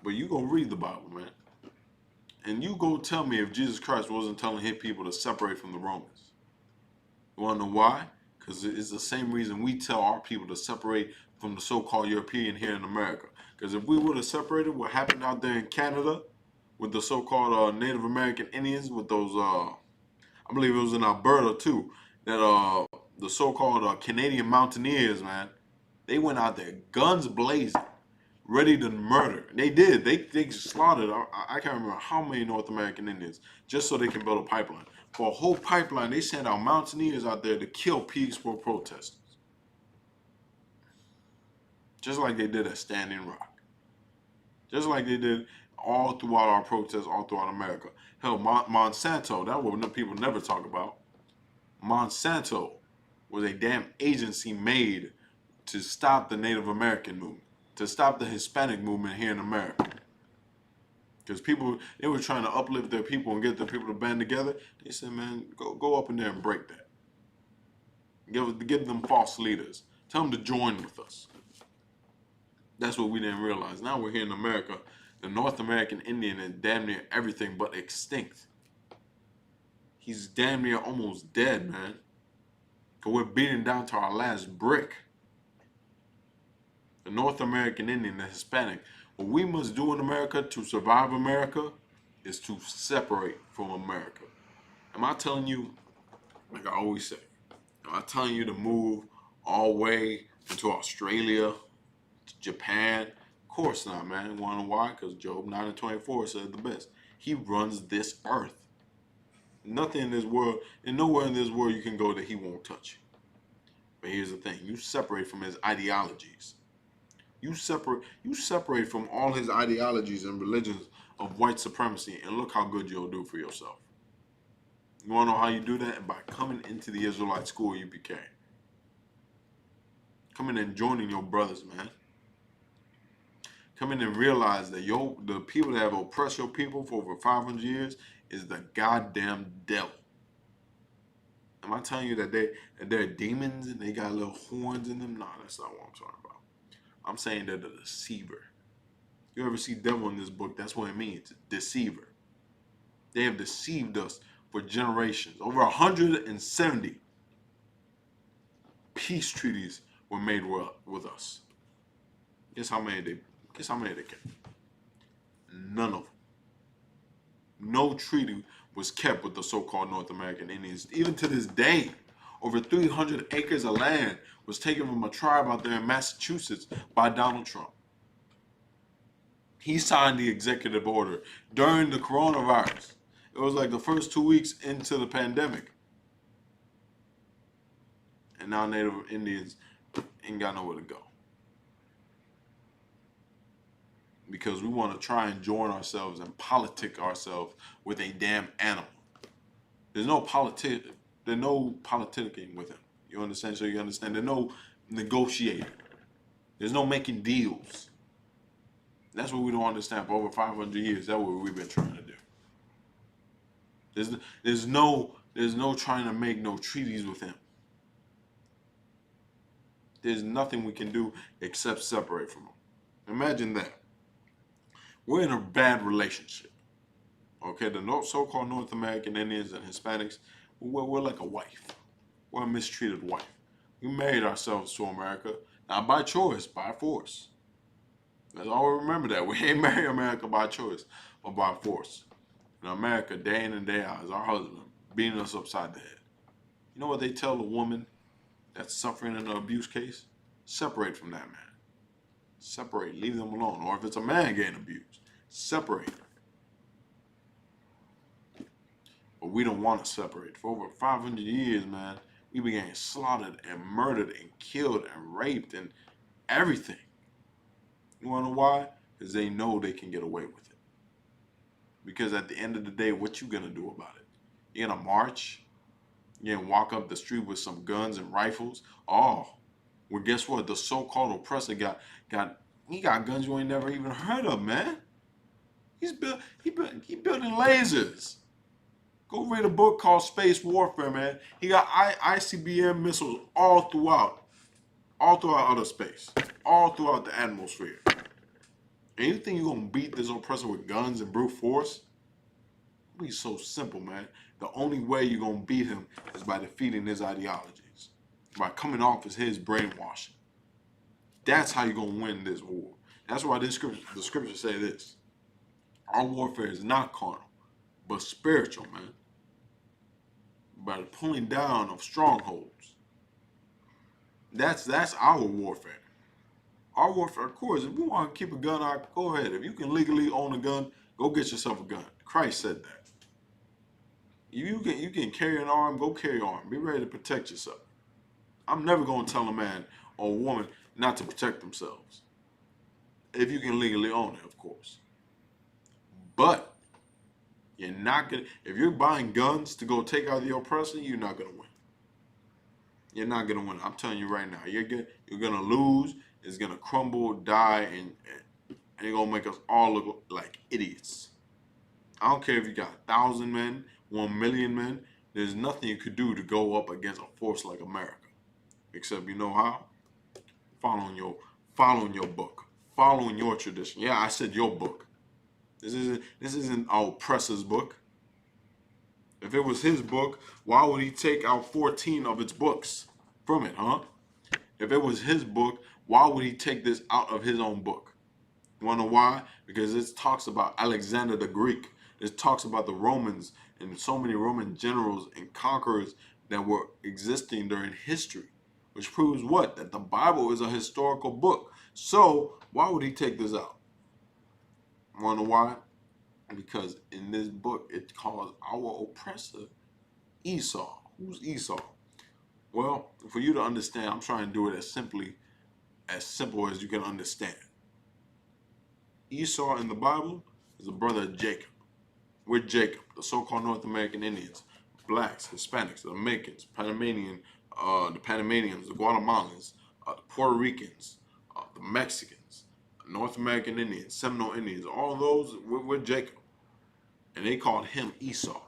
but you go read the Bible, man. And you go tell me if Jesus Christ wasn't telling his people to separate from the Romans. You want to know why? Because it's the same reason we tell our people to separate from the so-called European here in America. Because if we would have separated what happened out there in Canada with the so-called Native American Indians, with those, I believe it was in Alberta too, that the so-called Canadian mountaineers, man, they went out there guns blazing, ready to murder. They did. They slaughtered, I can't remember how many North American Indians, just so they can build a pipeline. For a whole pipeline, they sent out mountaineers out there to kill peaceful protesters. Just like they did at Standing Rock. Just like they did all throughout our protests, all throughout America. Hell, Monsanto, that what people never talk about. Monsanto was a damn agency made to stop the Native American movement, to stop the Hispanic movement here in America. Because people, they were trying to uplift their people and get their people to band together. They said, man, go up in there and break that. Give them false leaders. Tell them to join with us. That's what we didn't realize. Now we're here in America. The North American Indian is damn near everything but extinct. He's damn near almost dead, man. Because we're beating down to our last brick. The North American Indian, the Hispanic. What we must do in America to survive America is to separate from America. Am I telling you, like I always say, am I telling you to move all the way into Australia, to Japan? Of course not, man. You wanna know why? Because Job 9:24 said the best. He runs this earth. Nothing in this world, and nowhere in this world you can go that he won't touch you. But here's the thing: you separate from his ideologies. You separate from all his ideologies and religions of white supremacy, and look how good you'll do for yourself. You wanna know how you do that? By coming into the Israelite school you became. Coming and joining your brothers, man. Come in and realize that the people that have oppressed your people for over 500 years is the goddamn devil. Am I telling you that they're demons and they got little horns in them? Nah, that's not what I'm talking about. I'm saying they're the deceiver. You ever see devil in this book? That's what it means, deceiver. They have deceived us for generations. Over 170 peace treaties were made with us. Guess how many they kept? None of them. No treaty was kept with the so-called North American Indians. Even to this day, over 300 acres of land was taken from a tribe out there in Massachusetts by Donald Trump. He signed the executive order during the coronavirus. It was like the first 2 weeks into the pandemic. And now Native Indians ain't got nowhere to go. Because we want to try and join ourselves and politic ourselves with a damn animal. There's no politicking with him. You understand? So you understand? There's no negotiating. There's no making deals. That's what we don't understand. For over 500 years, that's what we've been trying to do. There's no trying to make no treaties with him. There's nothing we can do except separate from him. Imagine that. We're in a bad relationship. Okay, the so-called North American Indians and Hispanics, we're like a wife. We're a mistreated wife. We married ourselves to America, not by choice, by force. Let's all remember that. We ain't marry America by choice, but by force. In America, day in and day out, is our husband beating us upside the head. You know what they tell a woman that's suffering in an abuse case? Separate from that man. Separate, leave them alone. Or if it's a man getting abused, separate. But we don't want to separate. For over 500 years, man, we been getting slaughtered and murdered and killed and raped and everything. You want to know why? Because they know they can get away with it. Because at the end of the day, what you gonna do about it? You gonna march? You gonna walk up the street with some guns and rifles? Oh, well, guess what? The so-called oppressor got guns you ain't never even heard of, man. He building lasers. Go read a book called Space Warfare, man. He got ICBM missiles all throughout outer space, all throughout the atmosphere. And you think you're gonna beat this oppressor with guns and brute force? It'll be so simple, man. The only way you're gonna beat him is by defeating his ideologies, by coming off as his brainwashing. That's how you're gonna win this war. That's why the scriptures say this: our warfare is not carnal, but spiritual, man. By the pulling down of strongholds. That's our warfare. Our warfare, of course, if you want to keep a gun out, go ahead. If you can legally own a gun, go get yourself a gun. Christ said that. If you can carry an arm, go carry an arm. Be ready to protect yourself. I'm never going to tell a man or a woman not to protect themselves. If you can legally own it, of course. But you're not gonna. If you're buying guns to go take out the oppressor, you're not gonna win. You're not gonna win. I'm telling you right now. You're gonna lose. It's gonna crumble, die, and you're gonna make us all look like idiots. I don't care if you got 1,000 men, 1 million men. There's nothing you could do to go up against a force like America, except you know how. following your book, following your tradition. Yeah, I said your book. This isn't our oppressor's book. If it was his book, why would he take out 14 of its books from it, huh? If it was his book, why would he take this out of his own book? You wanna know why? Because it talks about Alexander the Greek. It talks about the Romans and so many Roman generals and conquerors that were existing during history, which proves what? That the Bible is a historical book. So why would he take this out? Wanna know why? Because in this book it calls our oppressor Esau. Who's Esau? Well, for you to understand, I'm trying to do it as simple as you can understand. Esau in the Bible is the brother of Jacob. We're Jacob, the so-called North American Indians, blacks, Hispanics, the Americans, the Panamanians, the Guatemalans, the Puerto Ricans, the Mexicans, North American Indians, Seminole Indians, all those, we're Jacob. And they called him Esau.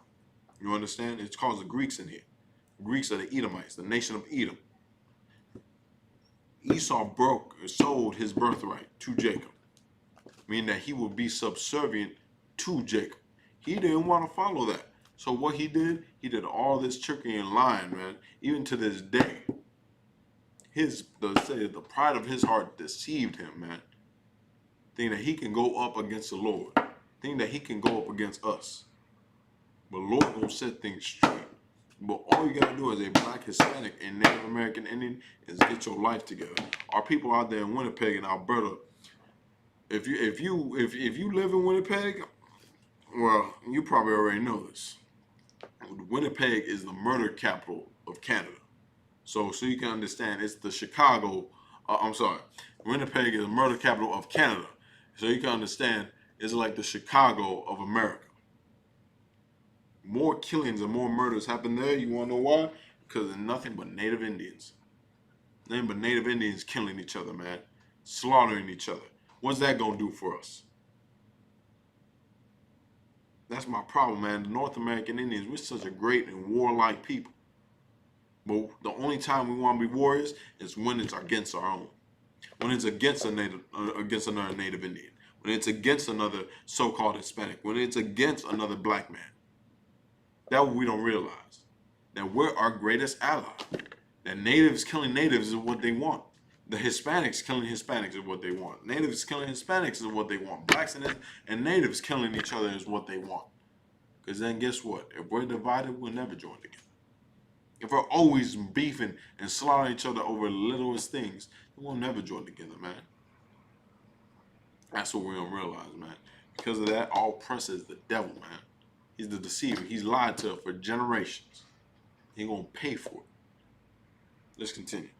You understand? It's called the Greeks in here. Greeks are the Edomites, the nation of Edom. Esau sold his birthright to Jacob, meaning that he would be subservient to Jacob. He didn't want to follow that. So what he did all this trickery and lying, man. Even to this day, the pride of his heart deceived him, man. Thinking that he can go up against the Lord. Thinking that he can go up against us. But Lord gonna set things straight. But all you gotta do as a black, Hispanic, and Native American Indian is get your life together. Our people out there in Winnipeg and Alberta, if you live in Winnipeg, well, you probably already know this. Winnipeg is the murder capital of Canada. So you can understand, it's the Chicago. Winnipeg is the murder capital of Canada. So you can understand, it's like the Chicago of America. More killings and more murders happen there. You want to know why? Because it's nothing but Native Indians. Nothing but Native Indians killing each other, man. Slaughtering each other. What's that going to do for us? That's my problem, man. The North American Indians, we're such a great and warlike people. But the only time we want to be warriors is when it's against our own. When it's against another Native Indian. When it's against another so-called Hispanic. When it's against another black man. That's what we don't realize. That we're our greatest ally. That natives killing natives is what they want. The Hispanics killing Hispanics is what they want. Natives killing Hispanics is what they want. Blacks and natives killing each other is what they want. Because then guess what? If we're divided, we'll never join together. If we're always beefing and slaughtering each other over the littlest things, then we'll never join together, man. That's what we don't realize, man. Because of that, our oppressor is the devil, man. He's the deceiver. He's lied to us for generations. He's going to pay for it. Let's continue.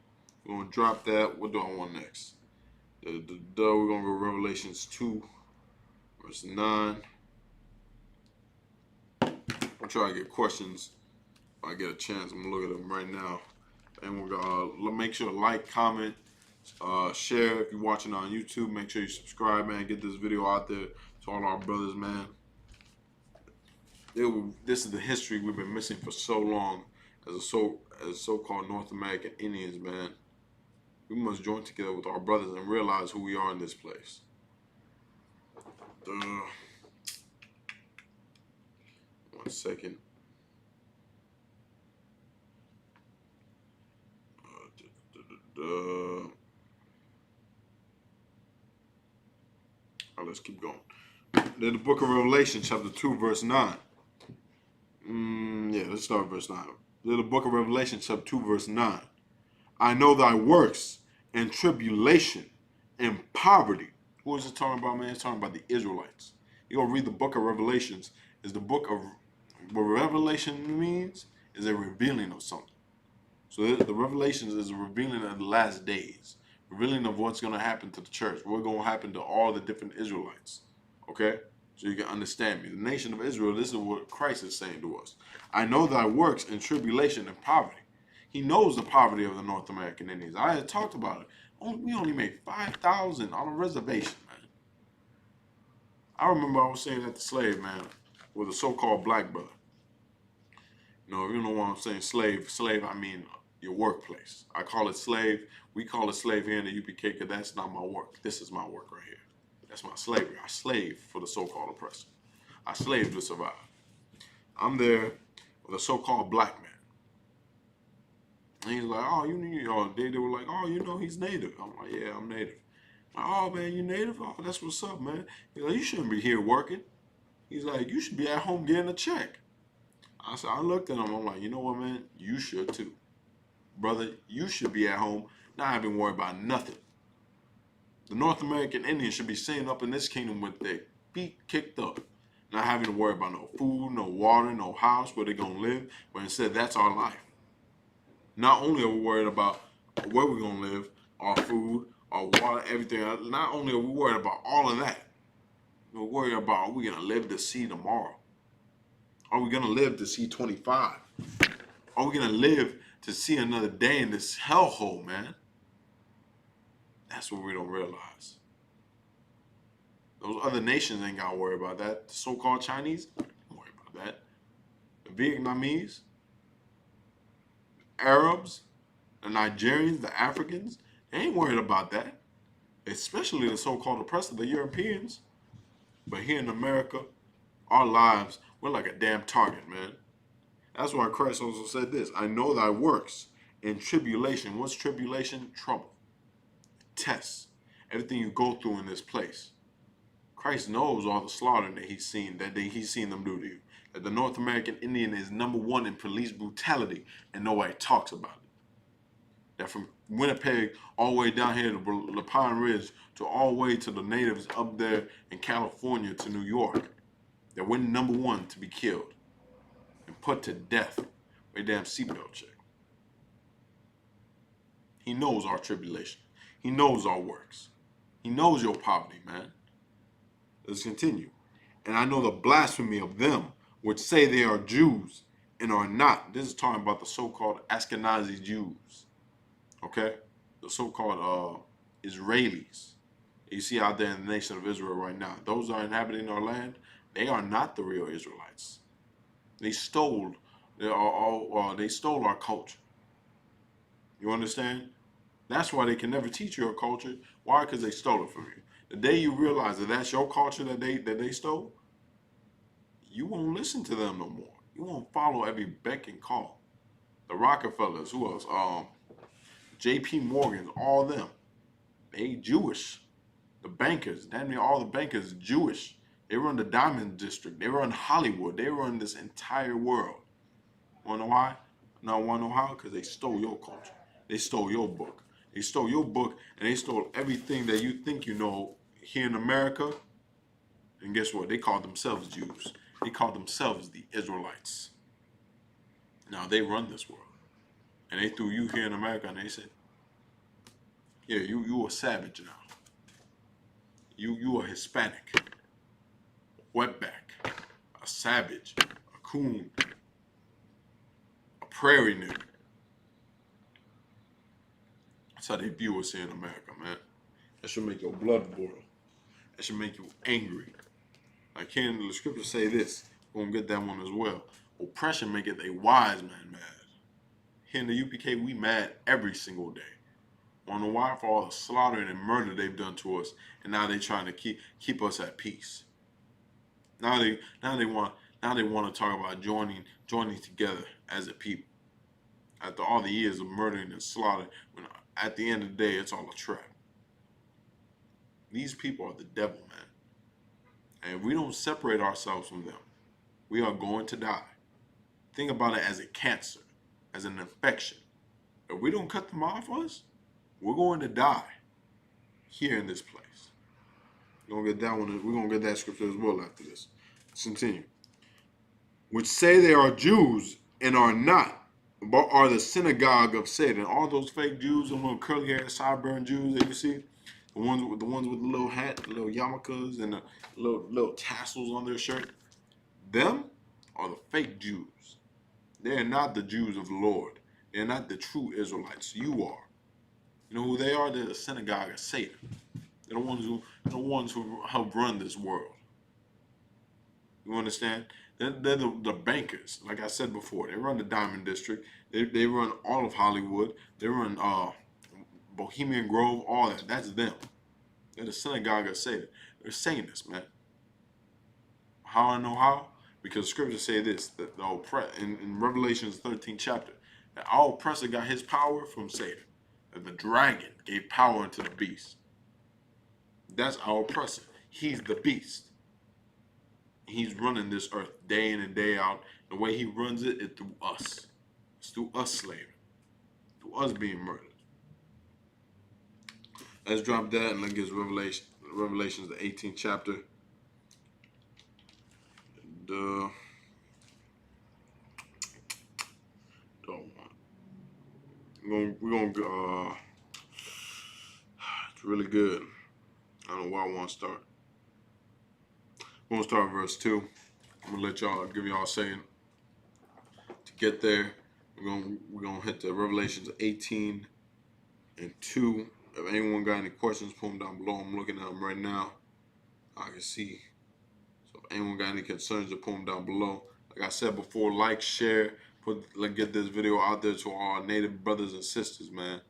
We're going to drop that. What do I want next? We're going to go Revelations 2, verse 9. I'll try to get questions if I get a chance. I'm going to look at them right now. And we're going to make sure to like, comment, share. If you're watching on YouTube, make sure you subscribe, man. Get this video out there to all our brothers, man. This is the history we've been missing for so long as so-called North American Indians, man. We must join together with our brothers and realize who we are in this place. One second. Let's keep going. Then the book of Revelation, chapter 2, verse 9. Let's start with verse 9. The book of Revelation, chapter 2, verse 9. I know thy works and tribulation and poverty. Who is it talking about, man? It's talking about the Israelites. You go read the book of Revelations. Is the book of what Revelation means is a revealing of something. So the Revelations is a revealing of the last days, revealing of what's going to happen to the church, what's going to happen to all the different Israelites. Okay? So you can understand me. The nation of Israel, this is what Christ is saying to us. I know thy works and tribulation and poverty. He knows the poverty of the North American Indians. I had talked about it. We only made 5,000 on a reservation, man. I remember I was saying that to slave, man, with a so-called black brother. You know what I'm saying? Slave, I mean, your workplace. I call it slave. We call it slave here in the UPK because that's not my work. This is my work right here. That's my slavery. I slave for the so-called oppressor. I slave to survive. I'm there with a so-called black man. And he's like, oh, they were like, oh, he's native. I'm like, yeah, I'm native. Like, oh, man, you native? Oh, that's what's up, man. He's like, you shouldn't be here working. He's like, you should be at home getting a check. I looked at him. I'm like, you know what, man? You should too. Brother, you should be at home not having to worry about nothing. The North American Indians should be sitting up in this kingdom with their feet kicked up, not having to worry about no food, no water, no house, where they're going to live, but instead that's our life. Not only are we worried about where we're going to live, our food, our water, everything, not only are we worried about all of that, we're worried about, are we going to live to see tomorrow? Are we going to live to see 25? Are we going to live to see another day in this hellhole, man? That's what we don't realize. Those other nations ain't got to worry about that. The so-called Chinese, don't worry about that. The Vietnamese, Arabs, the Nigerians, the Africans, they ain't worried about that. Especially the so-called oppressor, the Europeans. But here in America, our lives, we're like a damn target, man. That's why Christ also said this. I know thy works in tribulation. What's tribulation? Trouble. Tests. Everything you go through in this place. Christ knows all the slaughter that he's seen them do to you. That the North American Indian is #1 in police brutality, and nobody talks about it. That from Winnipeg all the way down here to the Pine Ridge to all the way to the natives up there in California to New York, that we're #1 to be killed and put to death with a damn seatbelt check. He knows our tribulation. He knows our works. He knows your poverty, man. Let's continue. And I know the blasphemy of them which say they are Jews and are not. This is talking about the so-called Ashkenazi Jews. Okay? The so-called Israelis. You see out there in the nation of Israel right now. Those are inhabiting our land. They are not the real Israelites. They stole our culture. You understand? That's why they can never teach you a culture. Why? Because they stole it from you. The day you realize that that's your culture that they stole, you won't listen to them no more. You won't follow every beck and call. The Rockefellers, who else? J.P. Morgan, all them. They Jewish. The bankers, damn near all the bankers, Jewish. They run the Diamond District. They run Hollywood. They run this entire world. Wanna know why? No, wanna know how? Because they stole your culture. They stole your book. They stole your book, and they stole everything that you think you know here in America. And guess what? They called themselves Jews. They called themselves the Israelites. Now they run this world. And they threw you here in America, and they said, yeah, you a savage now. You a Hispanic. Wetback. A savage. A coon. A prairie nigga. That's how they view us here in America, man. That should make your blood boil. That should make you angry. Like here in the scriptures say this. We're gonna get that one as well. Oppression maketh a wise man mad. Here in the UPK, we mad every single day. Wanna know why? For all the slaughtering and murder they've done to us, and now they're trying to keep us at peace. Now they want to talk about joining together as a people. After all the years of murdering and slaughter, when at the end of the day, it's all a trap. These people are the devil, man. And if we don't separate ourselves from them, we are going to die. Think about it as a cancer, as an infection. If we don't cut them off us, we're going to die here in this place. We're going to get that one. We're going to get that scripture as well after this. Let's continue. Which say they are Jews and are not, but are the synagogue of Satan. All those fake Jews, the little curly hair, sideburn Jews that you see, the ones with the little hat, the little yarmulkes, and the little tassels on their shirt. Them are the fake Jews. They are not the Jews of the Lord. They are not the true Israelites. You are. You know who they are? They're the synagogue of Satan. They're the ones who help run this world. You understand? They're the bankers. Like I said before, they run the Diamond District. They run all of Hollywood. They run Bohemian Grove, all that. That's them. They're the synagogue of Satan. They're saying this, man. How I know how? Because scriptures say this, that in Revelations 13th chapter, that our oppressor got his power from Satan. That the dragon gave power unto the beast. That's our oppressor. He's the beast. He's running this earth day in and day out. The way he runs it is through us. It's through us slaving. Through us being murdered. Let's drop that and let's get Revelations the 18th chapter. We're gonna it's really good. I don't know where I want to start. We're gonna start verse 2. I'm gonna give y'all a second to get there. We're gonna hit the Revelations 18 and 2. If anyone got any questions, put them down below. I'm looking at them right now. I can see. So if anyone got any concerns, put them down below. Like I said before, like, share, get this video out there to all our native brothers and sisters, man.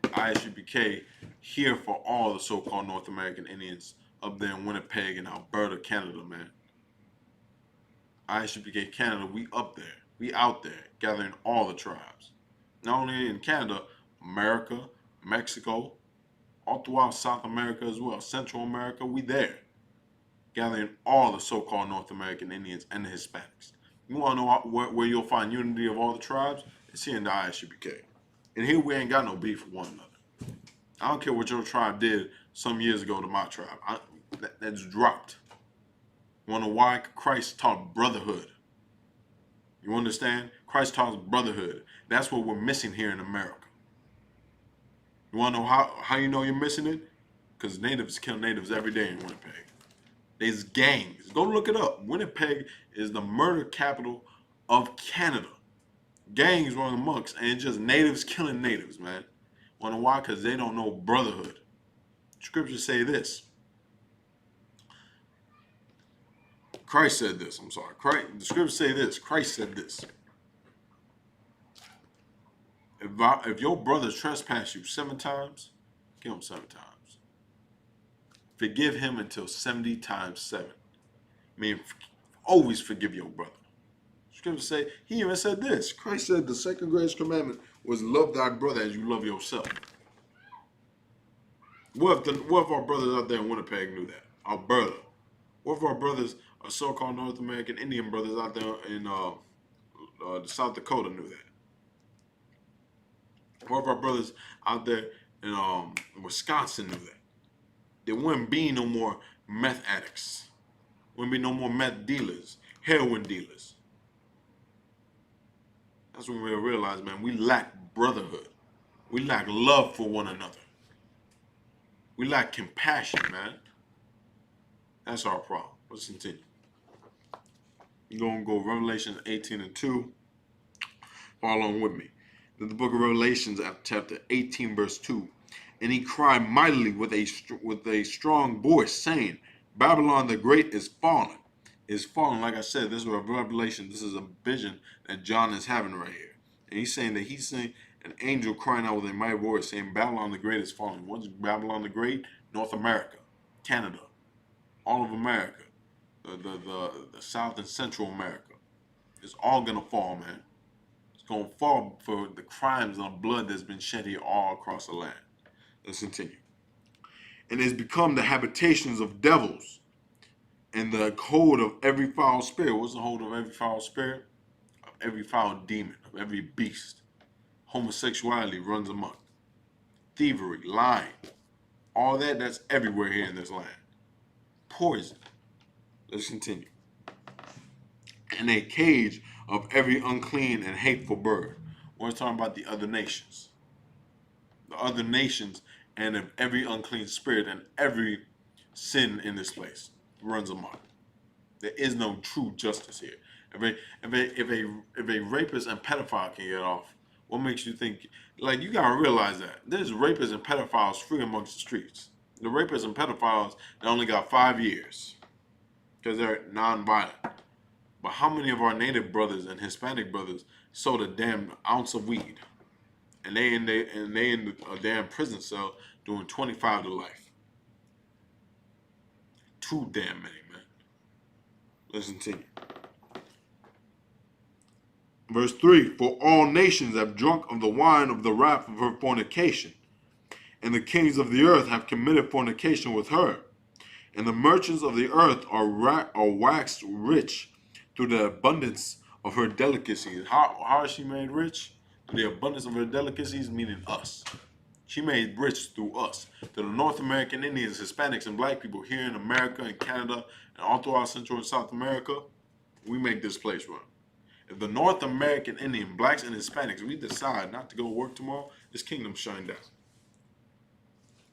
ISUPK here for all the so-called North American Indians up there in Winnipeg and Alberta, Canada, man. ISUPK Canada, we up there. We out there gathering all the tribes. Not only in Canada, America, Mexico, all throughout South America as well. Central America, we there. Gathering all the so-called North American Indians and the Hispanics. You want to know where you'll find unity of all the tribes? It's here in the ISUPK. And here we ain't got no beef with one another. I don't care what your tribe did some years ago to my tribe. That's dropped. You want to know why? Christ taught brotherhood. You understand? Christ taught brotherhood. That's what we're missing here in America. You want to know how you know you're missing it? Because natives kill natives every day in Winnipeg. There's gangs. Go look it up. Winnipeg is the murder capital of Canada. Gangs run amongst, and just natives killing natives, man. Wonder why? Because they don't know brotherhood. Scriptures say this. Christ said this. I'm sorry. The scriptures say this. Christ said this. If your brother trespass you 7 times, kill him 7 times. Forgive him until 70 times 7. I mean, always forgive your brother. Scriptures say, he even said this. Christ said the second greatest commandment was love thy brother as you love yourself. What if our brothers out there in Winnipeg knew that? Alberta. What if our brothers, our so-called North American Indian brothers out there in South Dakota knew that? What if our brothers out there in Wisconsin knew that? There wouldn't be no more meth addicts. Wouldn't be no more meth dealers, heroin dealers. That's when we realize, man, we lack brotherhood. We lack love for one another. We lack compassion, man. That's our problem. Let's continue. You're going to go Revelation 18 and 2. Follow along with me. The book of Revelations, chapter 18, verse 2. And he cried mightily with a strong voice, saying, Babylon the Great is fallen. Is fallen. Like I said, this is a revelation. This is a vision that John is having right here. And he's saying that he's seeing an angel crying out with a mighty voice, saying, Babylon the Great is fallen. What's Babylon the Great? North America, Canada, all of America, the South and Central America. It's all going to fall, man. It's going to fall for the crimes and the blood that's been shed here all across the land. Let's continue. And it's become the habitations of devils and the hold of every foul spirit. What's the hold of every foul spirit? Of every foul demon, of every beast. Homosexuality runs amok. Thievery, lying. All that's everywhere here in this land. Poison. Let's continue. And a cage of every unclean and hateful bird. We're talking about the other nations. The other nations and of every unclean spirit and every sin in this place runs amok. There is no true justice here. If a rapist and pedophile can get off, what makes you think? Like, you gotta realize that there's rapists and pedophiles free amongst the streets. The rapists and pedophiles, they only got 5 years. because they're non-violent. But how many of our native brothers and Hispanic brothers sold a damn ounce of weed, and they in a damn prison cell doing 25 to life? Too damn many, man. Let's continue. Verse 3, for all nations have drunk of the wine of the wrath of her fornication, and the kings of the earth have committed fornication with her, and the merchants of the earth are waxed rich through the abundance of her delicacies. How is she made rich? Through the abundance of her delicacies, meaning us. She made rich through us. To the North American Indians, Hispanics, and black people here in America and Canada and all throughout Central and South America, we make this place run. If the North American Indian, blacks, and Hispanics, we decide not to go to work tomorrow, this kingdom shut down.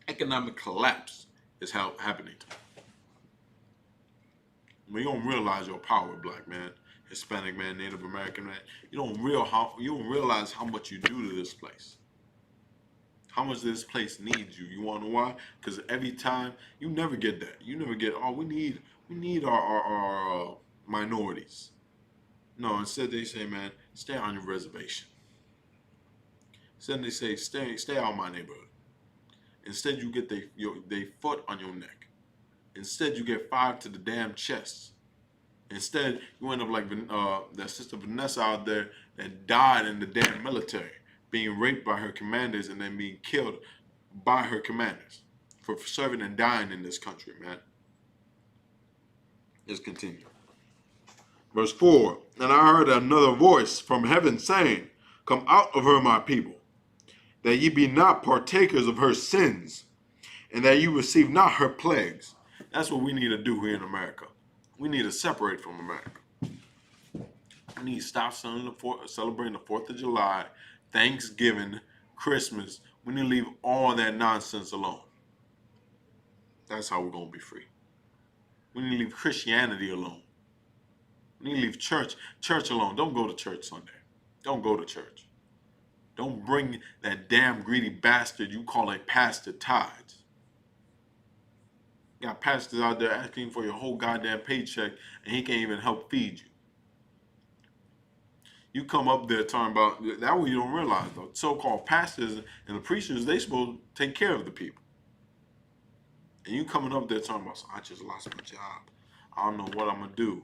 Economic collapse is happening. When you don't realize your power, black man, Hispanic man, Native American man, you don't realize how much you do to this place. How much this place needs you. You want to know why? Because every time you never get that. You never get, oh, we need our minorities. No, instead they say, man, stay on your reservation. Instead they say, stay out of my neighborhood. Instead you get they foot on your neck. Instead you get 5 to the damn chest. Instead you end up like that sister Vanessa out there that died in the damn military, being raped by her commanders and then being killed by her commanders for serving and dying in this country, man. Let's continue. Verse 4, and I heard another voice from heaven saying, come out of her, my people, that ye be not partakers of her sins, and that you receive not her plagues. That's what we need to do here in America. We need to separate from America. We need to stop celebrating the 4th of July, Thanksgiving, Christmas. We need to leave all that nonsense alone. That's how we're going to be free. We need to leave Christianity alone. We need to leave church alone. Don't go to church Sunday. Don't go to church. Don't bring that damn greedy bastard you call a pastor tithes. You got pastors out there asking for your whole goddamn paycheck and he can't even help feed you. You come up there talking about, that way you don't realize though, so-called pastors and the preachers, they supposed to take care of the people. And you coming up there talking about, so I just lost my job. I don't know what I'm gonna do.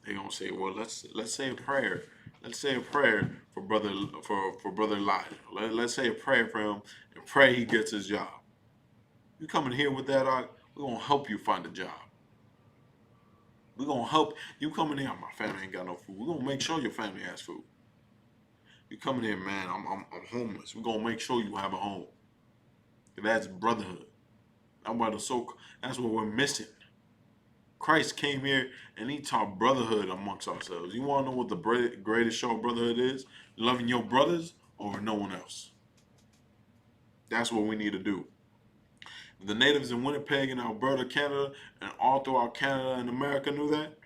They gonna say, well, let's say a prayer. Let's say a prayer for brother Elijah. Let's say a prayer for him and pray he gets his job. You coming here with that, we're gonna help you find a job. We're gonna help you coming here. My family ain't got no food. We're gonna make sure your family has food. You coming here, man, I'm homeless. We're gonna make sure you have a home. That's brotherhood. That's what we're missing. Christ came here and he taught brotherhood amongst ourselves. You want to know what the greatest show of brotherhood is? Loving your brothers over no one else. That's what we need to do. If the natives in Winnipeg and Alberta, Canada, and all throughout Canada and America knew that,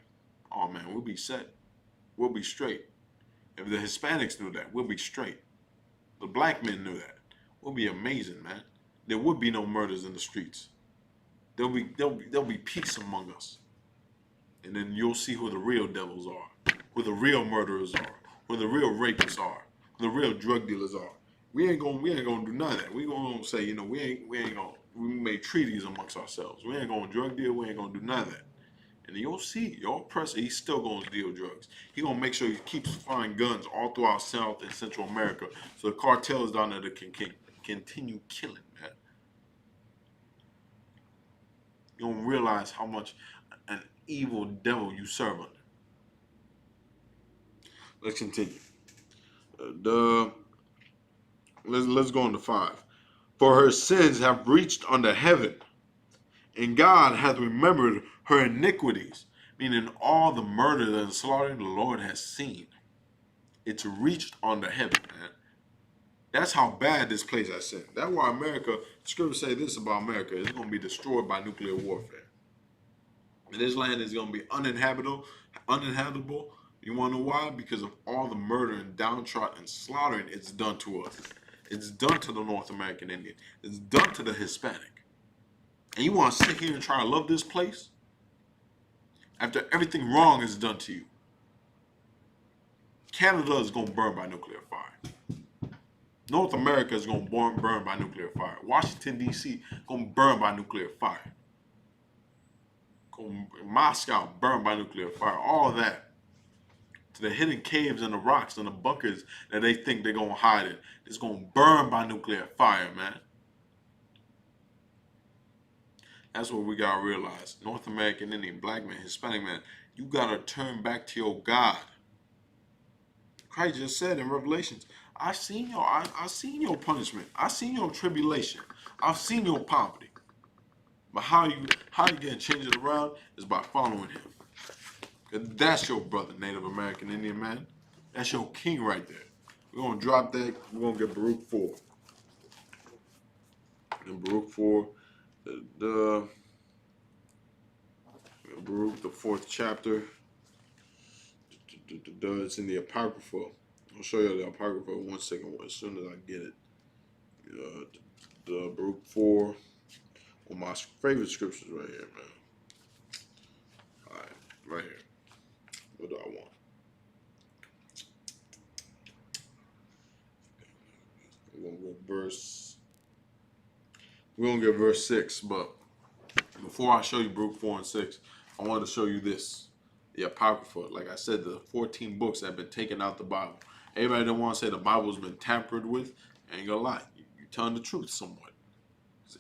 oh man, we'll be set. We'll be straight. If the Hispanics knew that, we'll be straight. The black men knew that. We'll be amazing, man. There would be no murders in the streets. There'll be peace among us. And then you'll see who the real devils are, who the real murderers are, who the real rapists are, who the real drug dealers are. We ain't gonna do none of that. We gonna say, we make treaties amongst ourselves. We ain't gonna drug deal. We ain't gonna do none of that. And you'll see, your oppressor, he's still gonna deal drugs. He gonna make sure he keeps finding guns all throughout South and Central America, so the cartels down there can continue killing, man. You don't realize how much an evil devil you serve under. Let's continue. Let's go on to 5. For her sins have reached unto heaven, and God hath remembered her iniquities. Meaning all the murder and slaughter the Lord has seen. It's reached unto heaven, man. That's how bad this place has sinned. That's why America, scriptures say this about America, it's going to be destroyed by nuclear warfare. And this land is going to be uninhabitable. You want to know why? Because of all the murder and downtrodden and slaughtering it's done to us. It's done to the North American Indian. It's done to the Hispanic. And you want to sit here and try to love this place? After everything wrong is done to you. Canada is going to burn by nuclear fire. North America is going to burn by nuclear fire. Washington, D.C. going to burn by nuclear fire. Moscow burned by nuclear fire. All of that. To the hidden caves and the rocks and the bunkers that they think they're going to hide in. It's going to burn by nuclear fire, man. That's what we got to realize. North American Indian, black man, Hispanic man, you got to turn back to your God. Christ just said in Revelations, I seen your punishment. I seen your tribulation. I've seen your poverty. But how you gonna change it around is by following him. That's your brother, Native American Indian man. That's your king right there. We're gonna drop that. We're gonna get Baruch 4. And Baruch 4, the Baruch, the 4th chapter. It's in the Apocrypha. I'll show you the Apocrypha in 1 second as soon as I get it. The Baruch 4. One of my favorite scriptures right here, man. Alright, right here. What do I want? We're gonna get verse 6, but before I show you Baruch 4 and 6, I wanted to show you this. The Apocrypha. Like I said, the 14 books that have been taken out the Bible. Everybody don't want to say the Bible's been tampered with. Ain't gonna lie. You're telling the truth somewhat.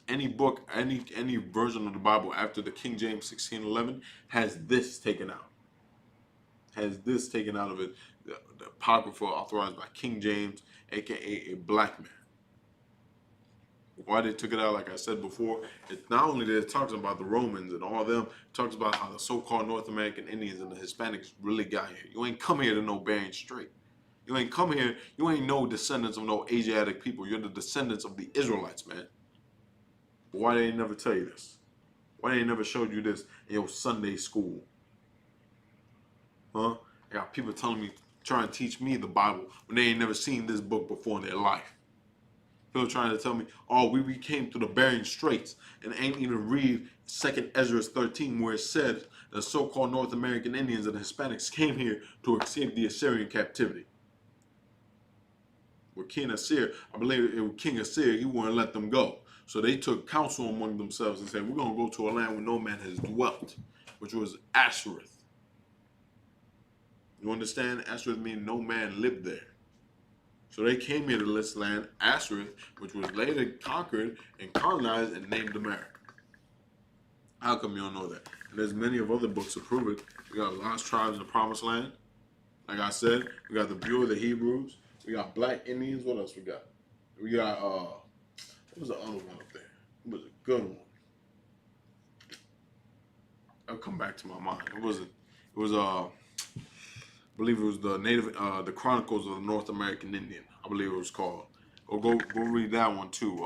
Any book, any version of the Bible after the King James 1611 has this taken out. Has this taken out of it. The Apocrypha authorized by King James, aka a black man. Why they took it out, like I said before, it's not only that it talks about the Romans and all of them, it talks about how the so-called North American Indians and the Hispanics really got here. You ain't come here to no Bering Strait. You ain't come here, you ain't no descendants of no Asiatic people. You're the descendants of the Israelites, man. But why they ain't never tell you this? Why they ain't never showed you this in your Sunday school? Huh? I got people telling me, trying to teach me the Bible when they ain't never seen this book before in their life. People trying to tell me, oh, we came through the Bering Straits and ain't even read 2nd Ezra 13 where it said the so-called North American Indians and Hispanics came here to escape the Assyrian captivity. With King Assyria, I believe it was King Assyria, he wouldn't let them go. So they took counsel among themselves and said, we're going to go to a land where no man has dwelt, which was Ashereth. You understand? Ashereth means no man lived there. So they came here to this land, Ashereth, which was later conquered and colonized and named America. How come you don't know that? And there's many of other books to prove it. We got lost tribes in the Promised Land. Like I said, we got the Bureau of the Hebrews. We got black Indians. What else we got? We got, what was the other one up there? It was a good one. I'll come back to my mind. I believe it was the Chronicles of the North American Indian. I believe it was called. Or go read that one too.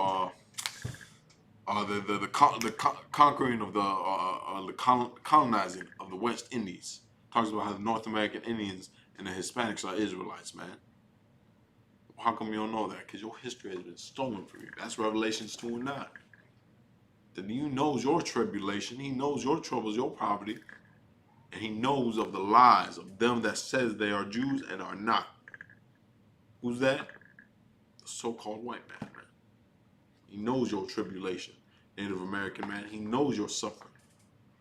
The conquering of the colonizing of the West Indies. Talks about how the North American Indians and the Hispanics are Israelites, man. How come you don't know that? Because your history has been stolen from you. That's Revelations 2 and 9. Then he knows your tribulation. He knows your troubles, your poverty. And he knows of the lies of them that says they are Jews and are not. Who's that? The so-called white man. He knows your tribulation, Native American man. He knows your suffering.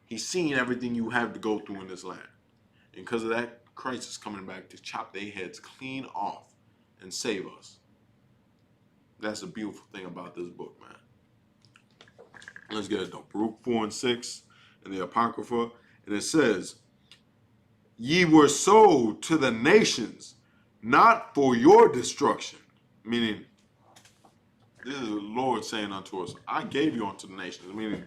He's seen everything you have to go through in this land. And because of that, Christ is coming back to chop their heads clean off and save us. That's the beautiful thing about this book, man. Let's get it though. Baruch 4 and 6 in the Apocrypha. And it says, ye were sold to the nations, not for your destruction. Meaning, this is the Lord saying unto us, I gave you unto the nations. Meaning,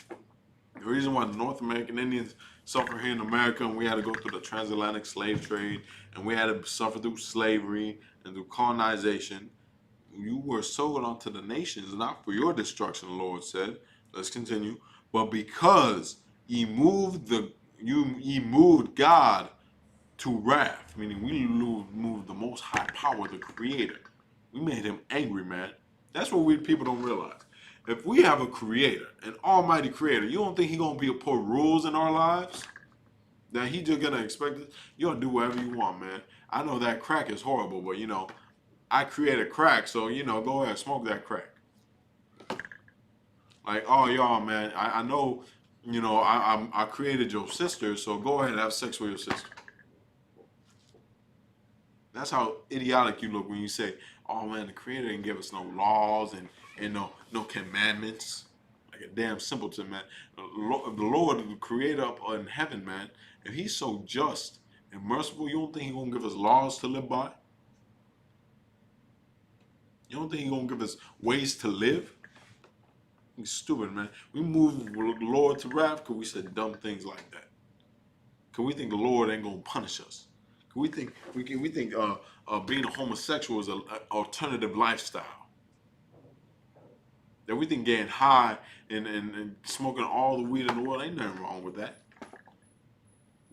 the reason why the North American Indians suffer here in America and we had to go through the transatlantic slave trade and we had to suffer through slavery and through colonization, you were sold unto the nations, not for your destruction, the Lord said. Let's continue. But because ye moved God to wrath, meaning we moved the Most High Power, the Creator. We made him angry, man. That's what people don't realize. If we have a Creator, an Almighty Creator, you don't think He's gonna put rules in our lives? That he just gonna expect it. You'll do whatever you want, man. I know that crack is horrible, but I created crack, so go ahead, smoke that crack. Like, oh y'all, man, I know, I created your sister, so go ahead and have sex with your sister. That's how idiotic you look when you say, "Oh man, the Creator didn't give us no laws and no commandments." Like a damn simpleton, man. The Lord, the Creator up in heaven, man. If He's so just and merciful, you don't think He's gonna give us laws to live by? You don't think He's gonna give us ways to live? He's stupid, man. We move the Lord to wrath because we said dumb things like that. Because we think the Lord ain't gonna punish us. We think being a homosexual is an alternative lifestyle. That we think getting high and smoking all the weed in the world ain't nothing wrong with that.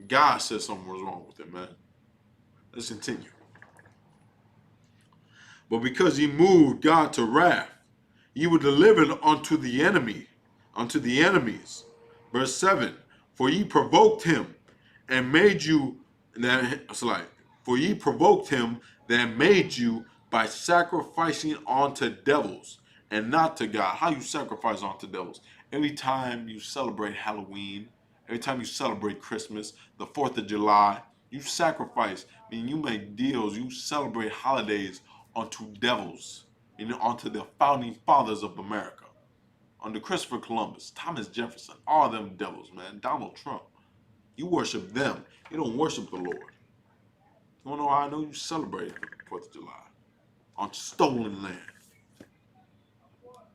God said something was wrong with it, man. Let's continue. But because ye moved God to wrath, ye were delivered unto the enemies. Verse 7, for ye provoked him and made you for ye provoked him that made you by sacrificing unto devils and not to God. How you sacrifice unto devils? Every time you celebrate Halloween, every time you celebrate Christmas, the 4th of July, you sacrifice. I mean, you make deals, you celebrate holidays unto devils, unto the founding fathers of America. Under Christopher Columbus, Thomas Jefferson, all them devils, man. Donald Trump. You worship them. You don't worship the Lord. You wanna know how I know you celebrate the 4th of July? On stolen land.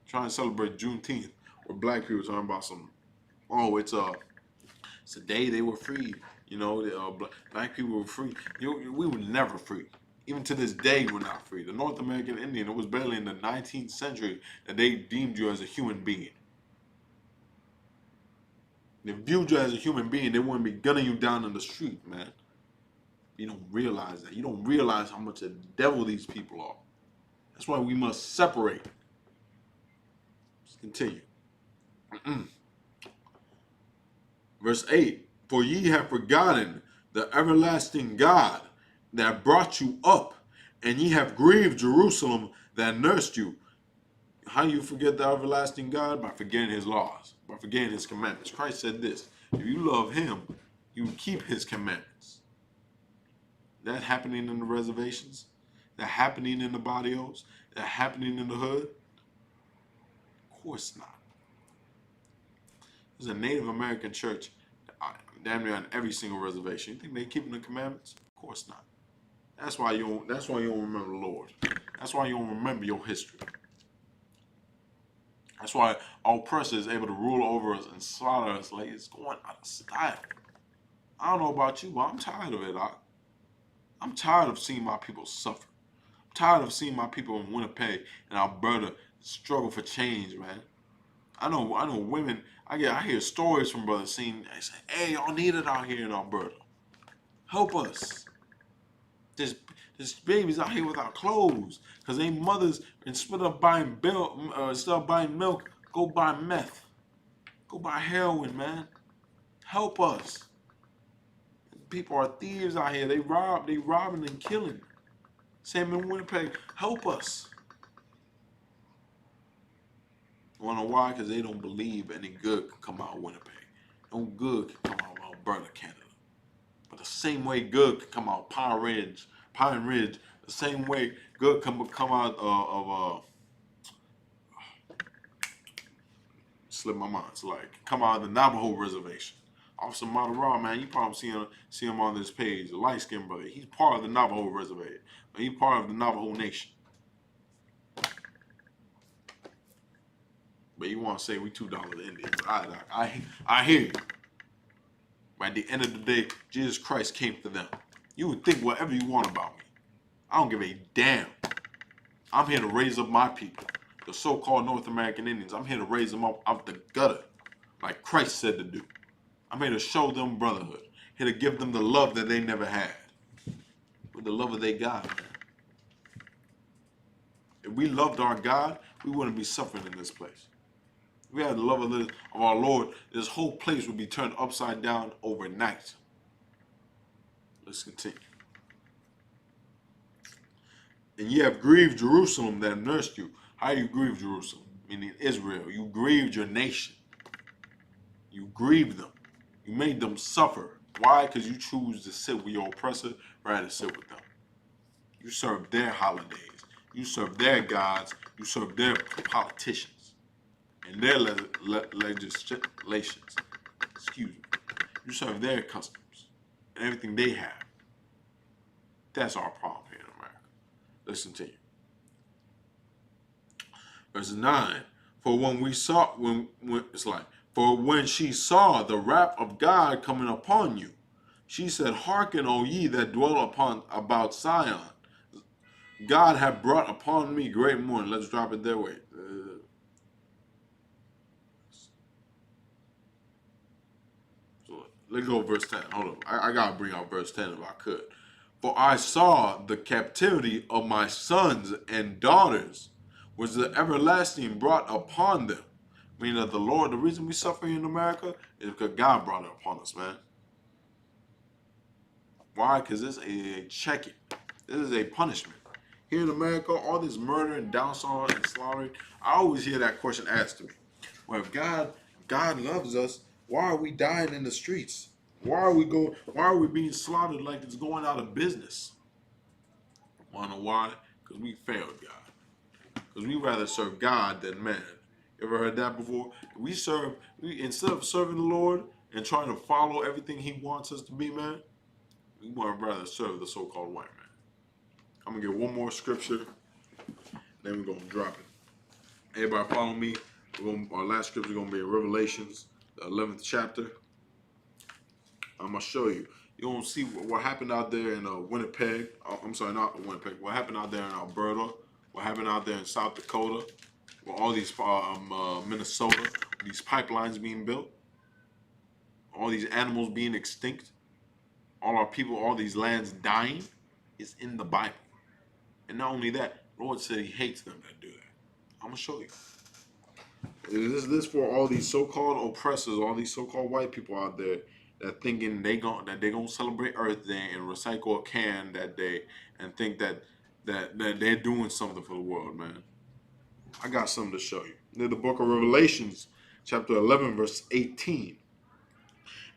Trying to celebrate Juneteenth, where black people talking about it's a day they were free. Black people were free. We were never free. Even to this day, we're not free. The North American Indian, it was barely in the 19th century that they deemed you as a human being. They viewed you as a human being, they wouldn't be gunning you down in the street, man. You don't realize that. You don't realize how much a devil these people are. That's why we must separate. Let's continue. Verse 8, for ye have forgotten the everlasting God that brought you up, and ye have grieved Jerusalem that nursed you. How do you forget the everlasting God? By forgetting his laws, by forgetting his commandments. Christ said this, if you love him, you keep his commandments. That happening in the reservations, that happening in the barrios, that happening in the hood? Of course not. There's a Native American church damn near on every single reservation. You think they keeping the commandments? Of course not. That's why you don't remember the Lord. That's why you don't remember your history. That's why our oppressor is able to rule over us and slaughter us like it's going out of style. I don't know about you, but I'm tired of it. I'm tired of seeing my people suffer. I'm tired of seeing my people in Winnipeg and Alberta struggle for change, man. I know women, I hear stories from brothers saying, hey, y'all need it out here in Alberta. Help us. There's babies out here without clothes because they mothers, instead of buying milk, go buy meth. Go buy heroin, man. Help us. People are thieves out here. They robbing and killing. Same in Winnipeg. Help us. You wanna know why? Because they don't believe any good can come out of Winnipeg. No good can come out of Alberta, Canada. But the same way good can come out of Pine Ridge, the same way good can come out of slip my mind. It's like come out of the Navajo reservation. Officer Matara, man, you probably see him on this page, a light-skinned brother. He's part of the Navajo reservation. He's part of the Navajo Nation. But you want to say we $2 Indians. I hear you. But at the end of the day, Jesus Christ came for them. You would think whatever you want about me. I don't give a damn. I'm here to raise up my people, the so-called North American Indians. I'm here to raise them up out the gutter, like Christ said to do. I'm here to show them brotherhood. Here to give them the love that they never had. With the love of their God, man. If we loved our God, we wouldn't be suffering in this place. If we had the love of our Lord, this whole place would be turned upside down overnight. Let's continue. And ye have grieved Jerusalem that nursed you. How you grieve Jerusalem? Meaning Israel. You grieved your nation. You grieved them. You made them suffer. Why? Because you choose to sit with your oppressor rather than sit with them. You serve their holidays. You serve their gods. You serve their politicians and their legislations. Excuse me. You serve their customs and everything they have. That's our problem here in America. Let's continue. Verse 9. For when we saw, when it's like, for when she saw the wrath of God coming upon you, she said, hearken, O ye that dwell about Zion. God hath brought upon me great mourning. Let's drop it their way. So let's go verse 10. Hold on. I got to bring out verse 10 if I could. For I saw the captivity of my sons and daughters, which the everlasting brought upon them. Meaning that the Lord, the reason we suffer in America is because God brought it upon us, man. Why? Because this is a checking. This is a punishment. Here in America, all this murder and downsizing and slaughtering, I always hear that question asked to me. Well, if God loves us, why are we dying in the streets? Why are we being slaughtered like it's going out of business? Wanna know why? Because we failed God. Because we rather serve God than man. You ever heard that before? Instead of serving the Lord and trying to follow everything He wants us to be, man, we want to rather serve the so-called white man. I'm going to get one more scripture, then we're going to drop it. Everybody follow me. Our last scripture is going to be in Revelations, the 11th chapter. I'm going to show you. You're going to see what happened out there in Winnipeg. I'm sorry, not Winnipeg. What happened out there in Alberta. What happened out there in South Dakota. With all these, Minnesota, these pipelines being built. All these animals being extinct. All our people, all these lands dying. Is in the Bible. And not only that, the Lord said He hates them that do that. I'm going to show you. This for all these so-called oppressors, all these so-called white people out there that thinking they're gonna celebrate Earth Day and recycle a can that day and think that they're doing something for the world, man. I got something to show you. In the book of Revelations, chapter 11, verse 18.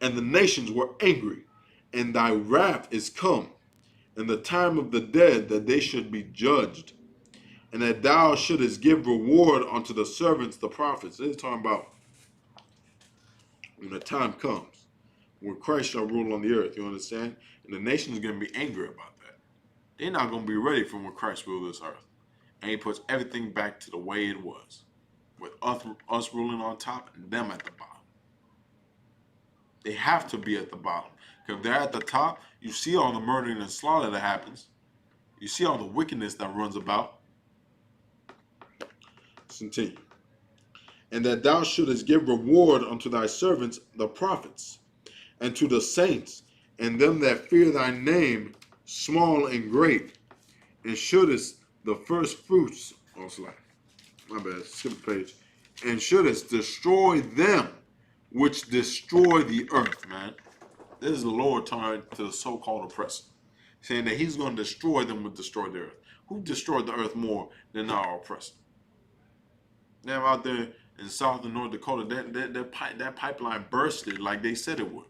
And the nations were angry, and thy wrath is come, and the time of the dead that they should be judged, and that thou shouldest give reward unto the servants, the prophets. They're talking about when the time comes, when Christ shall rule on the earth, you understand? And the nations are going to be angry about that. They're not going to be ready for when Christ rules this earth. And He puts everything back to the way it was, with us ruling on top and them at the bottom. They have to be at the bottom. Because if they're at the top, you see all the murdering and slaughter that happens. You see all the wickedness that runs about. Let's continue. And that thou shouldest give reward unto thy servants, the prophets, and to the saints, and them that fear thy name, small and great, and shouldest the first fruits, my bad, skip a page, and shouldest destroy them which destroy the earth, man. This is the Lord talking to the so-called oppressor, saying that He's going to destroy them which destroy the earth. Who destroyed the earth more than our oppressor? Now out there in South and North Dakota, that pipeline bursted like they said it would.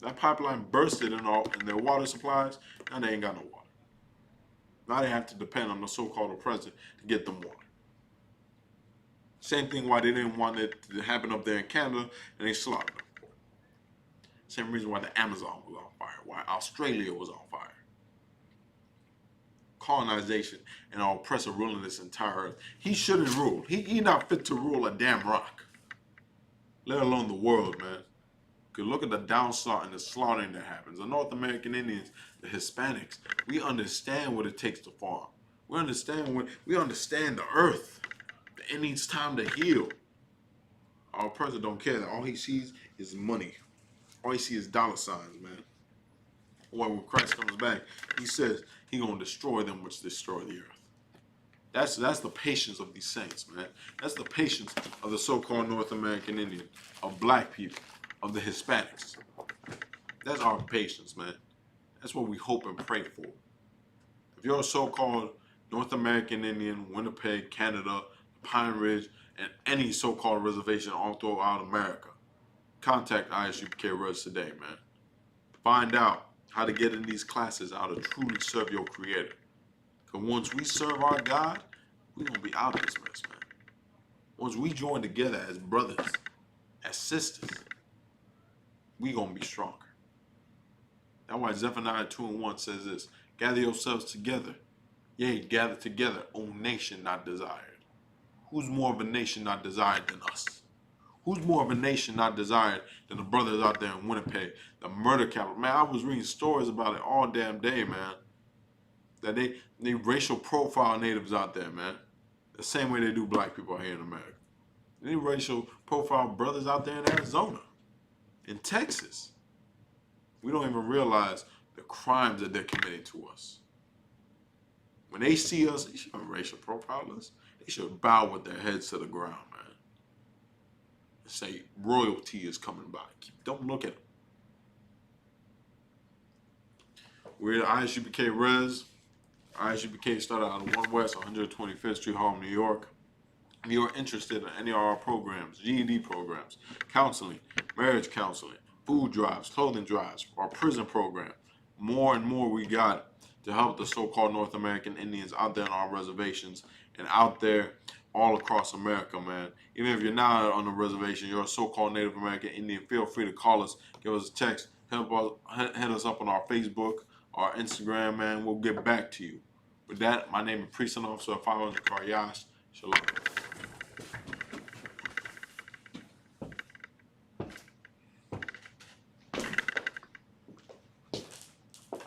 That pipeline bursted in their water supplies. Now they ain't got no water. Now they have to depend on the so-called oppressor to get them water. Same thing why they didn't want it to happen up there in Canada and they slaughtered them. Same reason why the Amazon was on fire, why Australia was on fire. Colonization and our oppressor ruling this entire earth. He shouldn't rule. He not fit to rule a damn rock, let alone the world, man. Because look at the downslaught and the slaughtering that happens. The North American Indians, the Hispanics, we understand what it takes to farm. We understand the earth. It needs time to heal. Our oppressor don't care that all he sees is money. All he sees is dollar signs, man. When Christ comes back, He says He gonna destroy them which destroy the earth. That's the patience of these saints, man. That's the patience of the so-called North American Indian, of black people, of the Hispanics. That's our patience, man. That's what we hope and pray for. If you're a so-called North American Indian, Winnipeg, Canada, Pine Ridge, and any so-called reservation all throughout America, contact ISUPK Res today, man. Find out how to get in these classes, how to truly serve your Creator. Because once we serve our God, we're going to be out of this mess, man. Once we join together as brothers, as sisters, we're going to be stronger. That's why Zephaniah 2:1 says this: gather yourselves together. Yea, gather together, O nation not desired. Who's more of a nation not desired than us? Who's more of a nation not desired than the brothers out there in Winnipeg, the murder capital? Man, I was reading stories about it all damn day, man. That they racial profile natives out there, man. The same way they do black people here in America. They racial profile brothers out there in Arizona, in Texas. We don't even realize the crimes that they're committing to us. When they see us, they shouldn't racial profile us. They should bow with their heads to the ground, man. And say, royalty is coming by. Don't look at them. We're at ISUPK Res. ISUPK started out of 1 West, 125th Street, Harlem, New York. If you're interested in any of our programs, GED programs, counseling, marriage counseling, food drives, clothing drives, our prison program, more and more we got to help the so-called North American Indians out there on our reservations and out there all across America, man. Even if you're not on the reservation, you're a so-called Native American Indian, feel free to call us, give us a text, hit us up on our Facebook, our Instagram, man. We'll get back to you. With that, my name is Priest and Officer 500 Karyash. Shalom.